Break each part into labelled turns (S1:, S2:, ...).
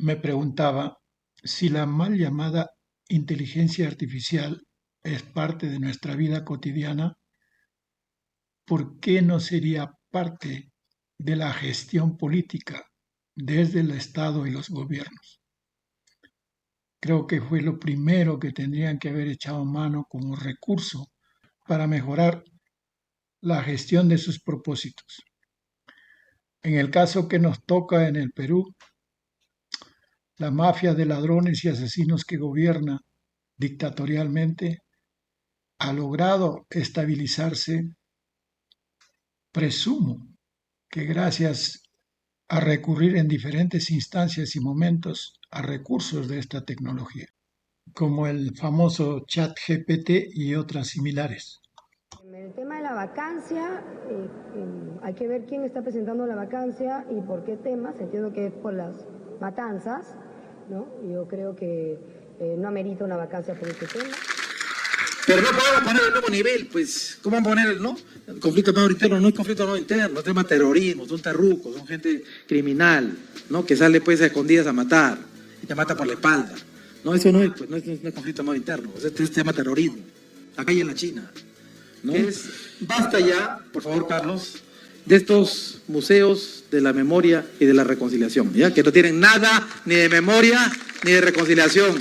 S1: me preguntaba si la mal llamada inteligencia artificial es parte de nuestra vida cotidiana, ¿por qué no sería parte de la gestión política desde el Estado y los gobiernos? Creo que fue lo primero que tendrían que haber echado mano como recurso para mejorar la gestión de sus propósitos. En el caso que nos toca en el Perú, la mafia de ladrones y asesinos que gobierna dictatorialmente ha logrado estabilizarse, presumo que gracias a recurrir en diferentes instancias y momentos a recursos de esta tecnología, como el famoso chat GPT y otras similares.
S2: En el tema de la vacancia, hay que ver quién está presentando la vacancia y por qué temas. Entiendo que es por las matanzas, ¿no? Yo creo que no amerita una vacancia por este tema.
S3: Pero no podemos poner el mismo nivel, pues, ¿cómo vamos a poner el conflicto armado interno? No es conflicto armado interno, es tema de terrorismo, son terrucos, son gente criminal, ¿no? Que sale pues a escondidas a matar y te mata por la espalda. No, eso no es, pues, no es conflicto armado interno, es tema de terrorismo, acá y en la China, ¿no? Basta ya, por favor, Carlos, de estos museos de la memoria y de la reconciliación, ¿ya? Que no tienen nada ni de memoria ni de reconciliación.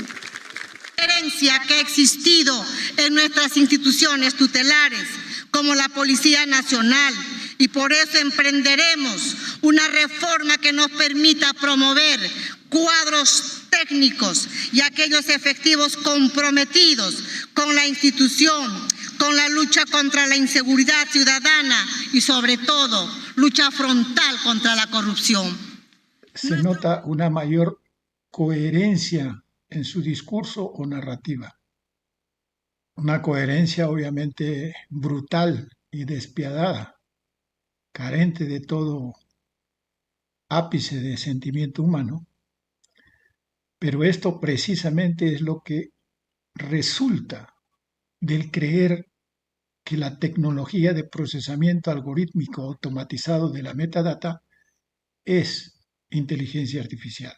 S4: Que ha existido en nuestras instituciones tutelares como la Policía Nacional, y por eso emprenderemos una reforma que nos permita promover cuadros técnicos y aquellos efectivos comprometidos con la institución, con la lucha contra la inseguridad ciudadana y sobre todo lucha frontal contra la corrupción.
S1: Se nota una mayor coherencia en su discurso o narrativa. Una coherencia obviamente brutal y despiadada, carente de todo ápice de sentimiento humano, pero esto precisamente es lo que resulta del creer que la tecnología de procesamiento algorítmico automatizado de la metadata es inteligencia artificial.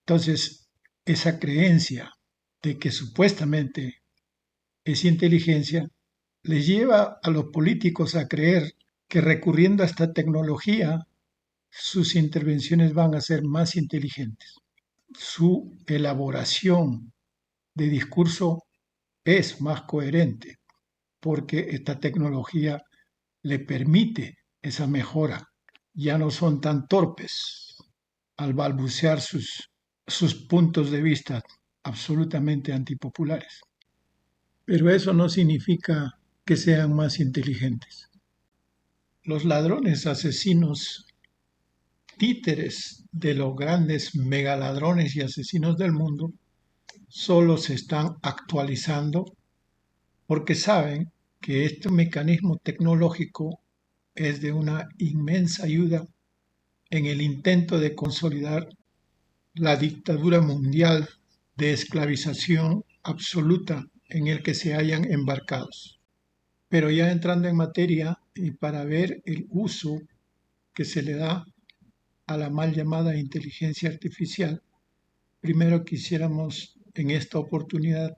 S1: Entonces, esa creencia de que supuestamente es inteligencia les lleva a los políticos a creer que recurriendo a esta tecnología sus intervenciones van a ser más inteligentes. Su elaboración de discurso es más coherente porque esta tecnología le permite esa mejora. Ya no son tan torpes al balbucear sus puntos de vista absolutamente antipopulares. Pero eso no significa que sean más inteligentes. Los ladrones asesinos, títeres de los grandes megaladrones y asesinos del mundo, solo se están actualizando porque saben que este mecanismo tecnológico es de una inmensa ayuda en el intento de consolidar la dictadura mundial de esclavización absoluta en el que se hallan embarcados. Pero ya entrando en materia y para ver el uso que se le da a la mal llamada inteligencia artificial, primero quisiéramos en esta oportunidad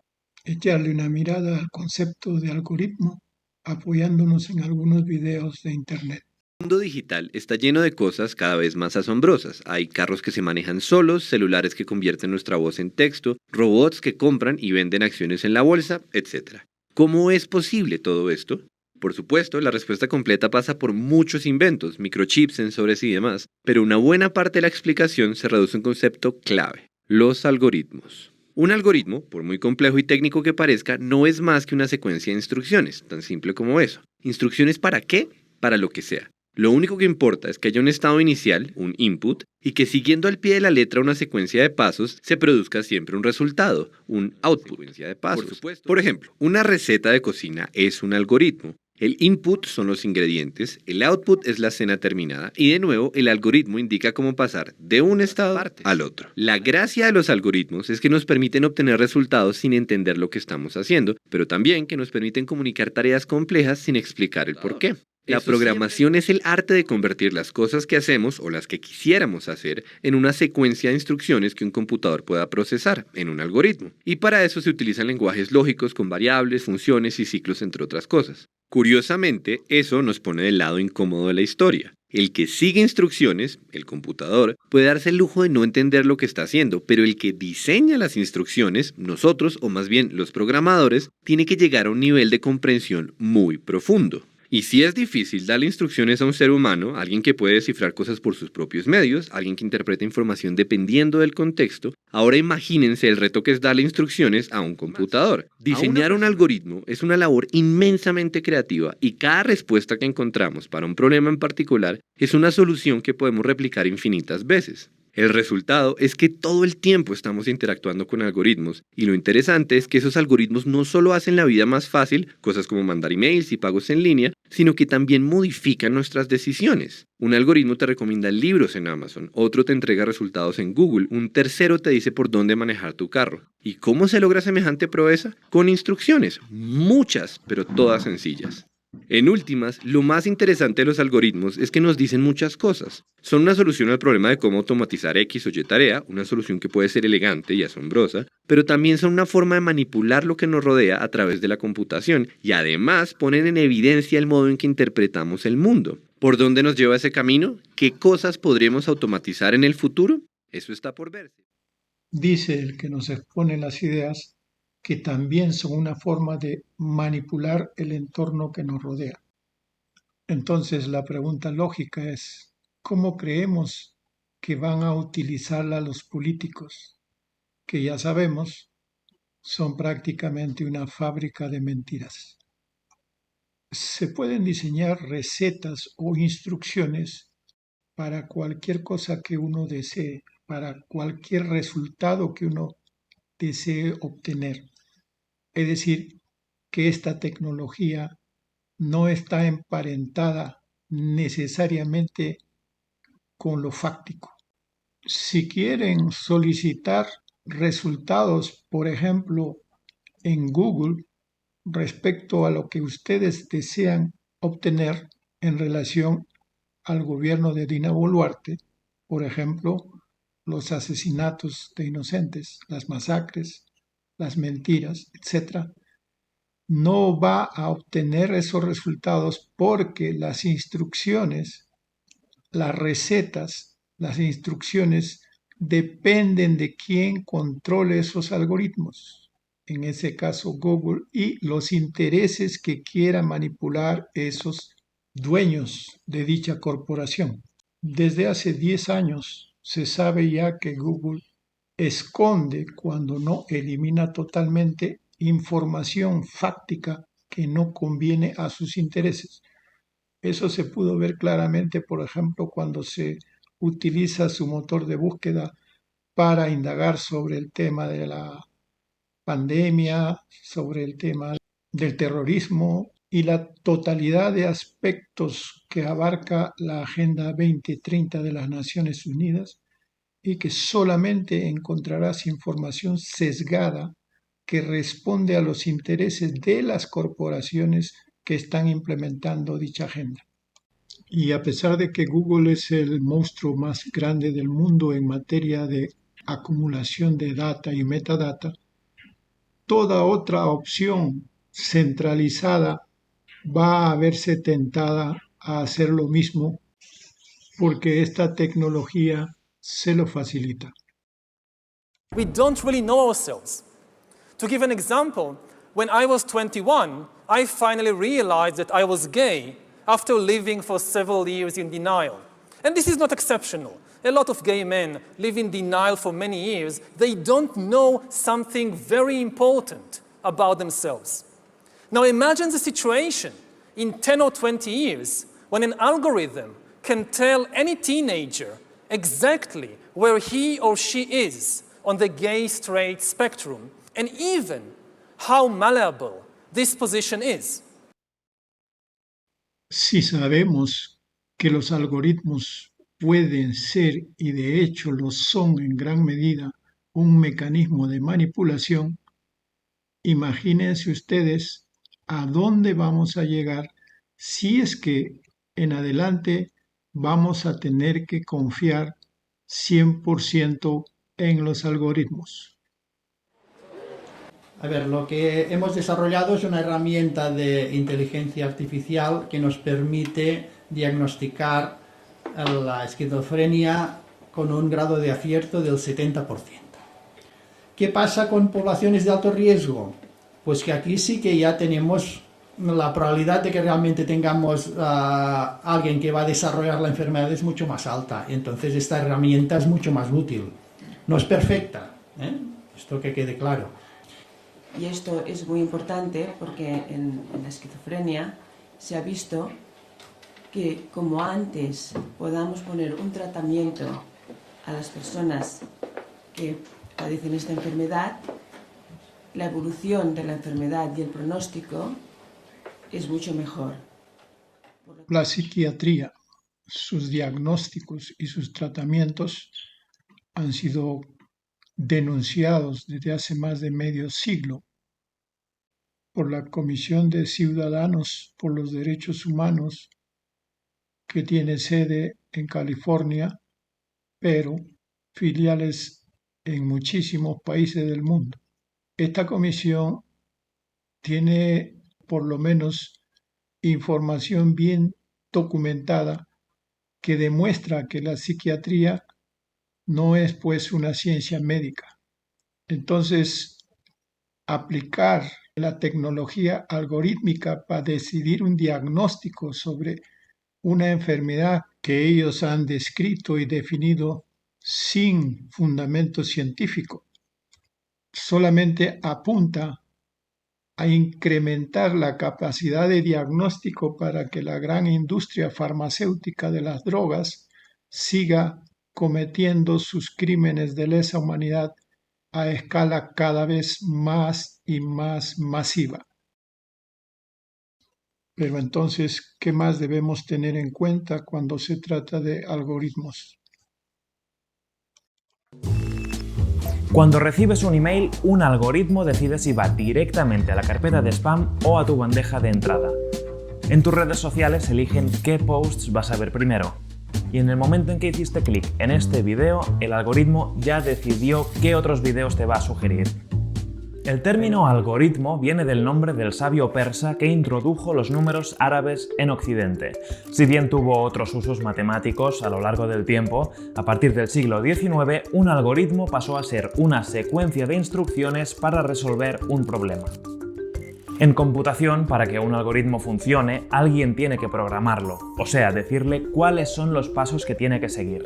S1: echarle una mirada al concepto de algoritmo apoyándonos en algunos videos de internet.
S5: El mundo digital está lleno de cosas cada vez más asombrosas. Hay carros que se manejan solos, celulares que convierten nuestra voz en texto, robots que compran y venden acciones en la bolsa, etc. ¿Cómo es posible todo esto? Por supuesto, la respuesta completa pasa por muchos inventos, microchips, sensores y demás, pero una buena parte de la explicación se reduce a un concepto clave: los algoritmos. Un algoritmo, por muy complejo y técnico que parezca, no es más que una secuencia de instrucciones, tan simple como eso. ¿Instrucciones para qué? Para lo que sea. Lo único que importa es que haya un estado inicial, un input, y que siguiendo al pie de la letra una secuencia de pasos, se produzca siempre un resultado, un output. Secuencia de pasos. Por ejemplo, una receta de cocina es un algoritmo. El input son los ingredientes, el output es la cena terminada y de nuevo el algoritmo indica cómo pasar de un estado al otro. La gracia de los algoritmos es que nos permiten obtener resultados sin entender lo que estamos haciendo, pero también que nos permiten comunicar tareas complejas sin explicar el porqué. La programación es el arte de convertir las cosas que hacemos o las que quisiéramos hacer en una secuencia de instrucciones que un computador pueda procesar en un algoritmo. Y para eso se utilizan lenguajes lógicos con variables, funciones y ciclos, entre otras cosas. Curiosamente, eso nos pone del lado incómodo de la historia. El que sigue instrucciones, el computador, puede darse el lujo de no entender lo que está haciendo, pero el que diseña las instrucciones, nosotros, o más bien los programadores, tiene que llegar a un nivel de comprensión muy profundo. Y si es difícil darle instrucciones a un ser humano, alguien que puede descifrar cosas por sus propios medios, alguien que interpreta información dependiendo del contexto, ahora imagínense el reto que es darle instrucciones a un computador. Diseñar un algoritmo es una labor inmensamente creativa y cada respuesta que encontramos para un problema en particular es una solución que podemos replicar infinitas veces. El resultado es que todo el tiempo estamos interactuando con algoritmos y lo interesante es que esos algoritmos no solo hacen la vida más fácil, cosas como mandar emails y pagos en línea, sino que también modifican nuestras decisiones. Un algoritmo te recomienda libros en Amazon, otro te entrega resultados en Google, un tercero te dice por dónde manejar tu carro. ¿Y cómo se logra semejante proeza? Con instrucciones, muchas, pero todas sencillas. En últimas, lo más interesante de los algoritmos es que nos dicen muchas cosas. Son una solución al problema de cómo automatizar X o Y tarea, una solución que puede ser elegante y asombrosa, pero también son una forma de manipular lo que nos rodea a través de la computación y además ponen en evidencia el modo en que interpretamos el mundo. ¿Por dónde nos lleva ese camino? ¿Qué cosas podremos automatizar en el futuro? Eso está por verse.
S1: Dice el que nos expone las ideas que también son una forma de manipular el entorno que nos rodea. Entonces la pregunta lógica es, ¿cómo creemos que van a utilizarla los políticos, que ya sabemos son prácticamente una fábrica de mentiras? Se pueden diseñar recetas o instrucciones para cualquier cosa que uno desee, para cualquier resultado que uno desee obtener. Es decir, que esta tecnología no está emparentada necesariamente con lo fáctico. Si quieren solicitar resultados, por ejemplo, en Google, respecto a lo que ustedes desean obtener en relación al gobierno de Dina Boluarte, por ejemplo, los asesinatos de inocentes, las masacres, las mentiras, etc., no va a obtener esos resultados porque las instrucciones, las recetas, las instrucciones dependen de quién controle esos algoritmos, en ese caso Google, y los intereses que quiera manipular esos dueños de dicha corporación. Desde hace 10 años se sabe ya que Google esconde, cuando no elimina totalmente, información fáctica que no conviene a sus intereses. Eso se pudo ver claramente, por ejemplo, cuando se utiliza su motor de búsqueda para indagar sobre el tema de la pandemia, sobre el tema del terrorismo y la totalidad de aspectos que abarca la Agenda 2030 de las Naciones Unidas, y que solamente encontrarás información sesgada que responde a los intereses de las corporaciones que están implementando dicha agenda. Y a pesar de que Google es el monstruo más grande del mundo en materia de acumulación de data y metadata, toda otra opción centralizada va a verse tentada a hacer lo mismo porque esta tecnología se lo facilita.
S6: We don't really know ourselves. To give an example, when I was 21, I finally realized that I was gay after living for several years in denial. And this is not exceptional. A lot of gay men live in denial for many years. They don't know something very important about themselves. Now imagine the situation in 10 or 20 years when an algorithm can tell any teenager exactly where he or she is on the gay-straight spectrum, and even how malleable this position is.
S1: Si sabemos que los algoritmos pueden ser, y de hecho lo son en gran medida, un mecanismo de manipulación, imagínense ustedes a dónde vamos a llegar si es que en adelante vamos a tener que confiar 100% en los algoritmos.
S7: A ver, lo que hemos desarrollado es una herramienta de inteligencia artificial que nos permite diagnosticar la esquizofrenia con un grado de acierto del 70%. ¿Qué pasa con poblaciones de alto riesgo? Pues que aquí sí que ya tenemos la probabilidad de que realmente tengamos a alguien que va a desarrollar la enfermedad es mucho más alta. Entonces esta herramienta es mucho más útil. No es perfecta, esto que quede claro.
S8: Y esto es muy importante porque en la esquizofrenia se ha visto que como antes podamos poner un tratamiento a las personas que padecen esta enfermedad, la evolución de la enfermedad y el pronóstico es mucho mejor.
S1: La psiquiatría, sus diagnósticos y sus tratamientos han sido denunciados desde hace más de medio siglo por la Comisión de Ciudadanos por los Derechos Humanos, que tiene sede en California, pero filiales en muchísimos países del mundo. Esta comisión tiene por lo menos información bien documentada que demuestra que la psiquiatría no es pues una ciencia médica. Entonces, aplicar la tecnología algorítmica para decidir un diagnóstico sobre una enfermedad que ellos han descrito y definido sin fundamento científico, solamente apunta a incrementar la capacidad de diagnóstico para que la gran industria farmacéutica de las drogas siga cometiendo sus crímenes de lesa humanidad a escala cada vez más y más masiva. Pero entonces, ¿qué más debemos tener en cuenta cuando se trata de algoritmos?
S9: Cuando recibes un email, un algoritmo decide si va directamente a la carpeta de spam o a tu bandeja de entrada. En tus redes sociales eligen qué posts vas a ver primero. Y en el momento en que hiciste clic en este video, el algoritmo ya decidió qué otros videos te va a sugerir. El término algoritmo viene del nombre del sabio persa que introdujo los números árabes en Occidente. Si bien tuvo otros usos matemáticos a lo largo del tiempo, a partir del siglo XIX, un algoritmo pasó a ser una secuencia de instrucciones para resolver un problema. En computación, para que un algoritmo funcione, alguien tiene que programarlo, o sea, decirle cuáles son los pasos que tiene que seguir.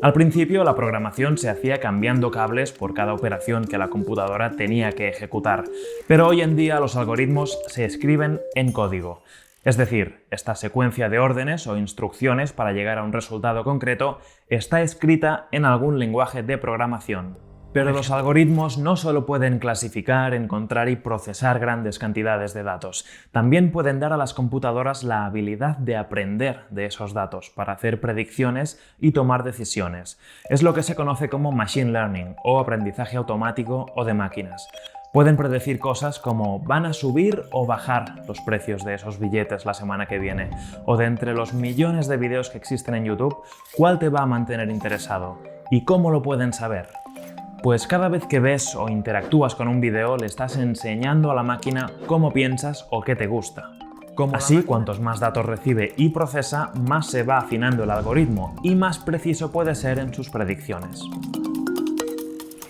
S9: Al principio, la programación se hacía cambiando cables por cada operación que la computadora tenía que ejecutar, pero hoy en día los algoritmos se escriben en código. Es decir, esta secuencia de órdenes o instrucciones para llegar a un resultado concreto está escrita en algún lenguaje de programación. Pero los algoritmos no solo pueden clasificar, encontrar y procesar grandes cantidades de datos, también pueden dar a las computadoras la habilidad de aprender de esos datos para hacer predicciones y tomar decisiones. Es lo que se conoce como machine learning o aprendizaje automático o de máquinas. Pueden predecir cosas como van a subir o bajar los precios de esos billetes la semana que viene, o de entre los millones de vídeos que existen en YouTube, ¿cuál te va a mantener interesado? ¿Y cómo lo pueden saber? Pues cada vez que ves o interactúas con un vídeo le estás enseñando a la máquina cómo piensas o qué te gusta. Así, cuantos más datos recibe y procesa, más se va afinando el algoritmo y más preciso puede ser en sus predicciones.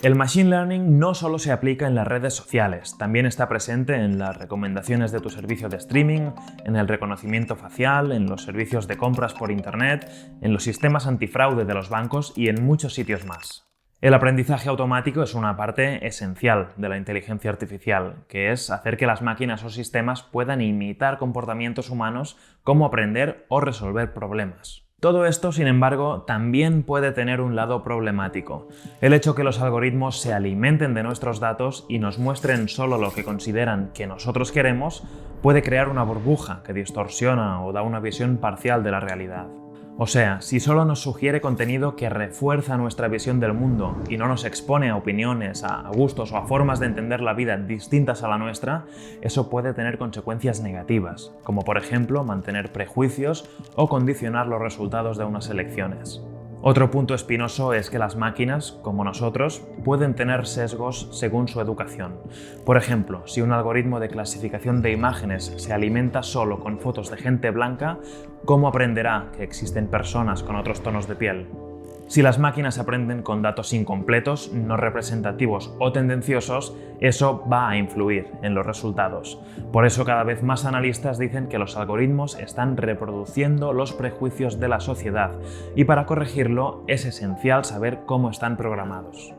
S9: El Machine Learning no solo se aplica en las redes sociales, también está presente en las recomendaciones de tu servicio de streaming, en el reconocimiento facial, en los servicios de compras por Internet, en los sistemas antifraude de los bancos y en muchos sitios más. El aprendizaje automático es una parte esencial de la inteligencia artificial, que es hacer que las máquinas o sistemas puedan imitar comportamientos humanos como aprender o resolver problemas. Todo esto, sin embargo, también puede tener un lado problemático. El hecho que los algoritmos se alimenten de nuestros datos y nos muestren solo lo que consideran que nosotros queremos puede crear una burbuja que distorsiona o da una visión parcial de la realidad. O sea, si solo nos sugiere contenido que refuerza nuestra visión del mundo y no nos expone a opiniones, a gustos o a formas de entender la vida distintas a la nuestra, eso puede tener consecuencias negativas, como por ejemplo mantener prejuicios o condicionar los resultados de unas elecciones. Otro punto espinoso es que las máquinas, como nosotros, pueden tener sesgos según su educación. Por ejemplo, si un algoritmo de clasificación de imágenes se alimenta solo con fotos de gente blanca, ¿cómo aprenderá que existen personas con otros tonos de piel? Si las máquinas aprenden con datos incompletos, no representativos o tendenciosos, eso va a influir en los resultados. Por eso cada vez más analistas dicen que los algoritmos están reproduciendo los prejuicios de la sociedad y para corregirlo es esencial saber cómo están programados.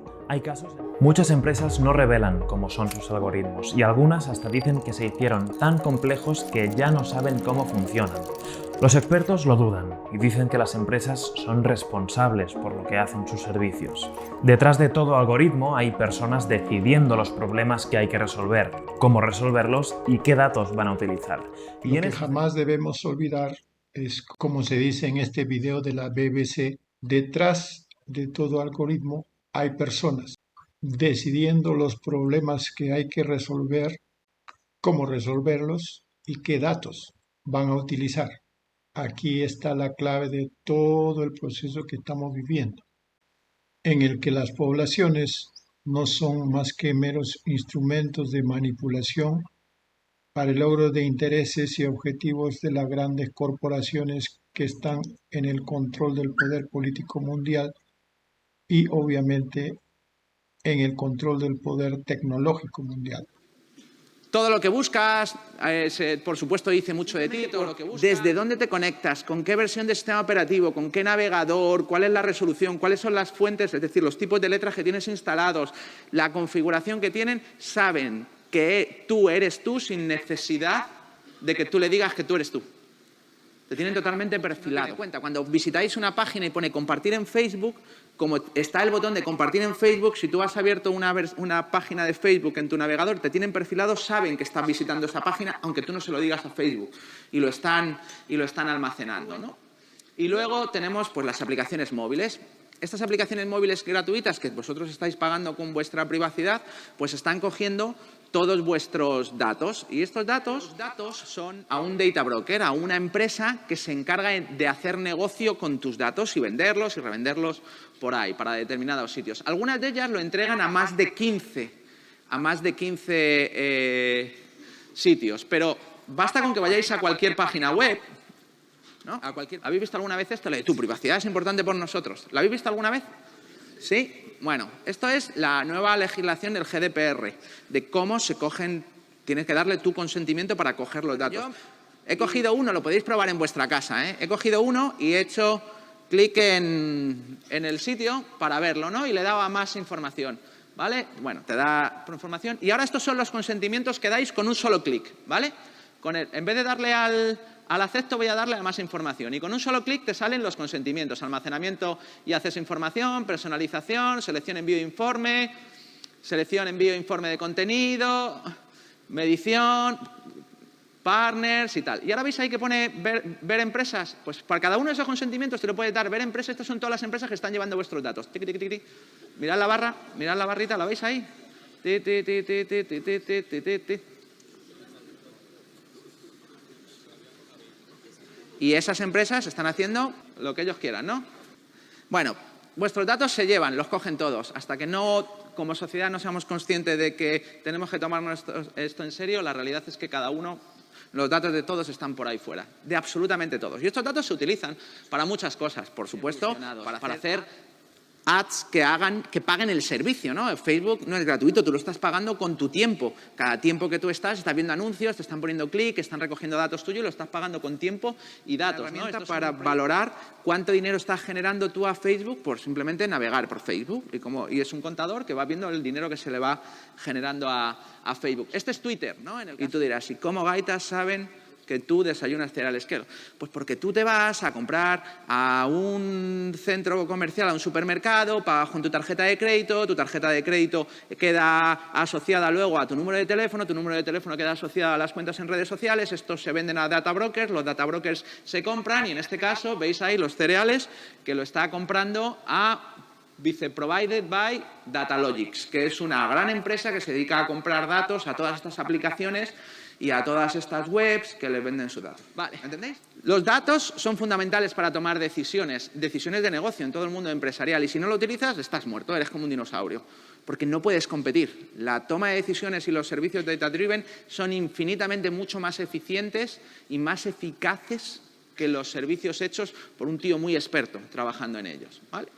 S9: Muchas empresas no revelan cómo son sus algoritmos y algunas hasta dicen que se hicieron tan complejos que ya no saben cómo funcionan. Los expertos lo dudan y dicen que las empresas son responsables por lo que hacen sus servicios. Detrás de todo algoritmo hay personas decidiendo los problemas que hay que resolver, cómo resolverlos y qué datos van a utilizar.
S1: Lo que jamás debemos olvidar es, como se dice en este video de la BBC, detrás de todo algoritmo hay personas decidiendo los problemas que hay que resolver, cómo resolverlos y qué datos van a utilizar. Aquí está la clave de todo el proceso que estamos viviendo, en el que las poblaciones no son más que meros instrumentos de manipulación para el logro de intereses y objetivos de las grandes corporaciones que están en el control del poder político mundial y obviamente en el control del poder tecnológico mundial.
S10: Todo lo que buscas, por supuesto, dice mucho de ti. Todo lo que buscas. ¿Desde dónde te conectas? ¿Con qué versión de sistema operativo? ¿Con qué navegador? ¿Cuál es la resolución? ¿Cuáles son las fuentes? Es decir, los tipos de letras que tienes instalados, la configuración que tienen, saben que tú eres tú sin necesidad de que tú le digas que tú eres tú. Te tienen totalmente perfilado. Cuando visitáis una página y pone compartir en Facebook, como está el botón de compartir en Facebook, si tú has abierto una página de Facebook en tu navegador, te tienen perfilado, saben que estás visitando esa página, aunque tú no se lo digas a Facebook, y lo están almacenando, ¿no? Y luego tenemos pues, las aplicaciones móviles. Estas aplicaciones móviles gratuitas que vosotros estáis pagando con vuestra privacidad, pues están cogiendo todos vuestros datos. Y estos datos son a un data broker, a una empresa que se encarga de hacer negocio con tus datos y venderlos y revenderlos por ahí, para determinados sitios. Algunas de ellas lo entregan a más de 15 sitios, pero basta con que vayáis a cualquier página web, ¿no? ¿Habéis visto alguna vez esto? Tu privacidad es importante por nosotros. ¿La habéis visto alguna vez? ¿Sí? Bueno, esto es la nueva legislación del GDPR, de cómo se cogen, tienes que darle tu consentimiento para coger los datos. He cogido uno, lo podéis probar en vuestra casa, ¿eh? He cogido uno y he hecho clic en el sitio para verlo, ¿no? Y le daba más información, ¿vale? Bueno, te da información. Y ahora estos son los consentimientos que dais con un solo clic, ¿vale? En vez de darle al acepto voy a darle a más información y con un solo clic te salen los consentimientos, almacenamiento y acceso a información, personalización, selección, envío de informe, selección, envío de informe de contenido, medición, partners y tal. Y ahora veis ahí que pone ver empresas, pues para cada uno de esos consentimientos te lo puedes dar, ver empresas, estas son todas las empresas que están llevando vuestros datos. Tic, tic, tic, tic. Mirad la barra, mirad la barrita, ¿la veis ahí? Tic, tic, tic, tic, tic, tic, tic, tic, tic, tic. Y esas empresas están haciendo lo que ellos quieran, ¿no? Bueno, vuestros datos se llevan, los cogen todos. Hasta que no, como sociedad, no seamos conscientes de que tenemos que tomarnos esto en serio, la realidad es que cada uno, los datos de todos están por ahí fuera, de absolutamente todos. Y estos datos se utilizan para muchas cosas, por supuesto, para hacer ads que paguen el servicio, ¿no? Facebook no es gratuito, tú lo estás pagando con tu tiempo. Cada tiempo que tú estás viendo anuncios, te están poniendo clic, están recogiendo datos tuyos, lo estás pagando con tiempo y datos, ¿no? Esto para valorar cuánto dinero estás generando tú a Facebook por simplemente navegar por Facebook. Y es un contador que va viendo el dinero que se le va generando a Facebook. Este es Twitter, ¿no? Y tú dirás, ¿y cómo gaitas saben que tú desayunas cereales Kellogg? Pues porque tú te vas a comprar a un centro comercial, a un supermercado, pagas con tu tarjeta de crédito queda asociada luego a tu número de teléfono queda asociado a las cuentas en redes sociales, estos se venden a data brokers, los data brokers se compran y en este caso veis ahí los cereales que lo está comprando a Provided by Datalogics, que es una gran empresa que se dedica a comprar datos a todas estas aplicaciones y a todas estas webs que les venden sus datos. Vale, ¿entendéis? Los datos son fundamentales para tomar decisiones de negocio en todo el mundo empresarial y si no lo utilizas estás muerto, eres como un dinosaurio, porque no puedes competir. La toma de decisiones y los servicios data-driven son infinitamente mucho más eficientes y más eficaces que los servicios hechos por un tío muy experto trabajando en ellos, ¿vale?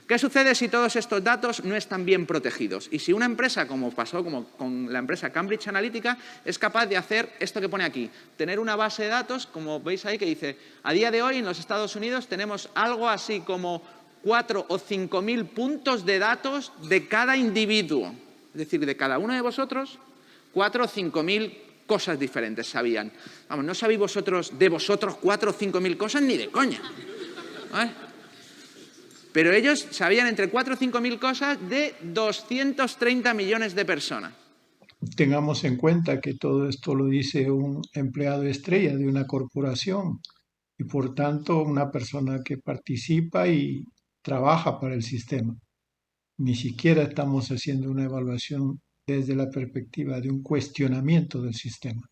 S10: ¿Qué sucede si todos estos datos no están bien protegidos? Y si una empresa, como pasó con la empresa Cambridge Analytica, es capaz de hacer esto que pone aquí, tener una base de datos, como veis ahí, que dice, a día de hoy en los Estados Unidos tenemos algo así como 4.000 o 5.000 puntos de datos de cada individuo. Es decir, de cada uno de vosotros, 4.000 o 5.000 cosas diferentes sabían. Vamos, no sabéis de vosotros 4.000 o 5.000 cosas ni de coña, ¿vale? Pero ellos sabían entre 4.000 o 5.000 cosas de 230 millones de personas.
S1: Tengamos en cuenta que todo esto lo dice un empleado estrella de una corporación y por tanto una persona que participa y trabaja para el sistema. Ni siquiera estamos haciendo una evaluación desde la perspectiva de un cuestionamiento del sistema.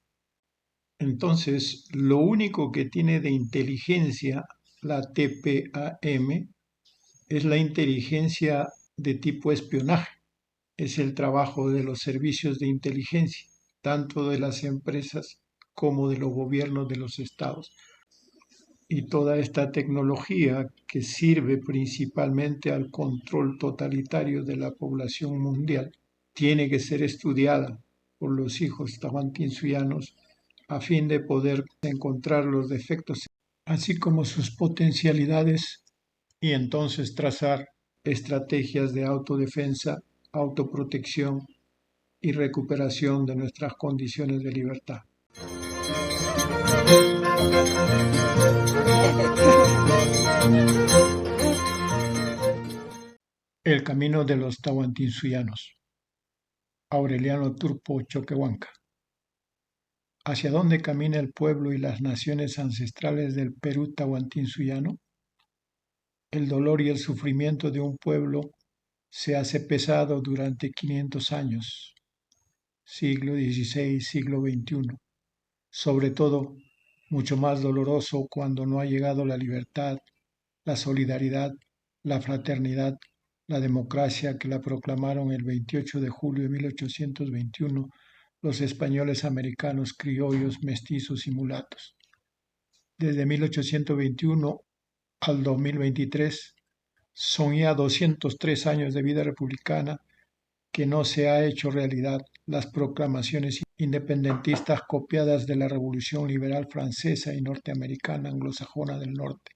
S1: Entonces, lo único que tiene de inteligencia la TPAM es la inteligencia de tipo espionaje. Es el trabajo de los servicios de inteligencia, tanto de las empresas como de los gobiernos de los estados. Y toda esta tecnología que sirve principalmente al control totalitario de la población mundial tiene que ser estudiada por los hijos tahuantinsuyanos a fin de poder encontrar los defectos, así como sus potencialidades y entonces trazar estrategias de autodefensa, autoprotección y recuperación de nuestras condiciones de libertad. El camino de los tahuantinsuyanos. Aureliano Turpo Choquehuanca. ¿Hacia dónde camina el pueblo y las naciones ancestrales del Perú tahuantinsuyano? El dolor y el sufrimiento de un pueblo se hace pesado durante 500 años, siglo XVI, siglo XXI. Sobre todo, mucho más doloroso cuando no ha llegado la libertad, la solidaridad, la fraternidad, la democracia que la proclamaron el 28 de julio de 1821 los españoles americanos criollos, mestizos y mulatos. Desde 1821 al 2023 son ya 203 años de vida republicana que no se ha hecho realidad las proclamaciones independentistas copiadas de la Revolución Liberal francesa y norteamericana anglosajona del norte.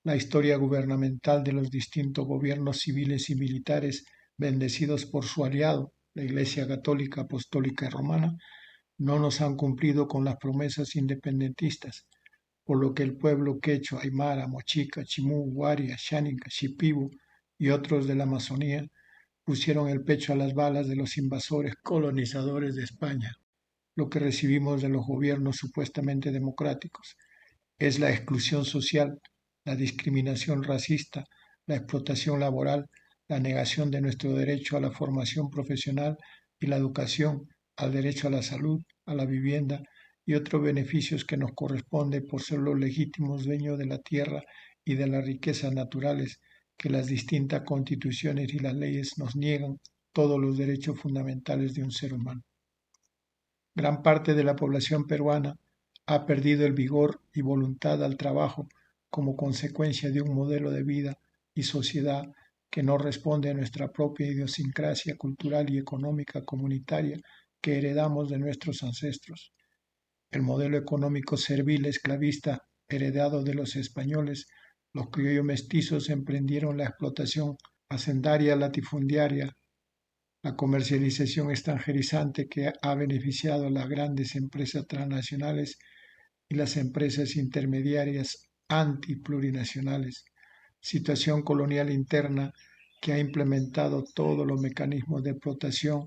S1: La historia gubernamental de los distintos gobiernos civiles y militares bendecidos por su aliado, la Iglesia Católica, Apostólica y Romana, no nos han cumplido con las promesas independentistas, por lo que el pueblo quechua, aymara, mochica, chimú, guaria, xánica, shipibo y otros de la Amazonía pusieron el pecho a las balas de los invasores colonizadores de España. Lo que recibimos de los gobiernos supuestamente democráticos es la exclusión social, la discriminación racista, la explotación laboral, la negación de nuestro derecho a la formación profesional y la educación, al derecho a la salud, a la vivienda y otros beneficios que nos corresponde por ser los legítimos dueños de la tierra y de las riquezas naturales que las distintas constituciones y las leyes nos niegan todos los derechos fundamentales de un ser humano. Gran parte de la población peruana ha perdido el vigor y voluntad al trabajo como consecuencia de un modelo de vida y sociedad que no responde a nuestra propia idiosincrasia cultural y económica comunitaria que heredamos de nuestros ancestros. El modelo económico servil esclavista heredado de los españoles, los criollos mestizos emprendieron la explotación hacendaria latifundiaria, la comercialización extranjerizante que ha beneficiado a las grandes empresas transnacionales y las empresas intermediarias antiplurinacionales, situación colonial interna que ha implementado todos los mecanismos de explotación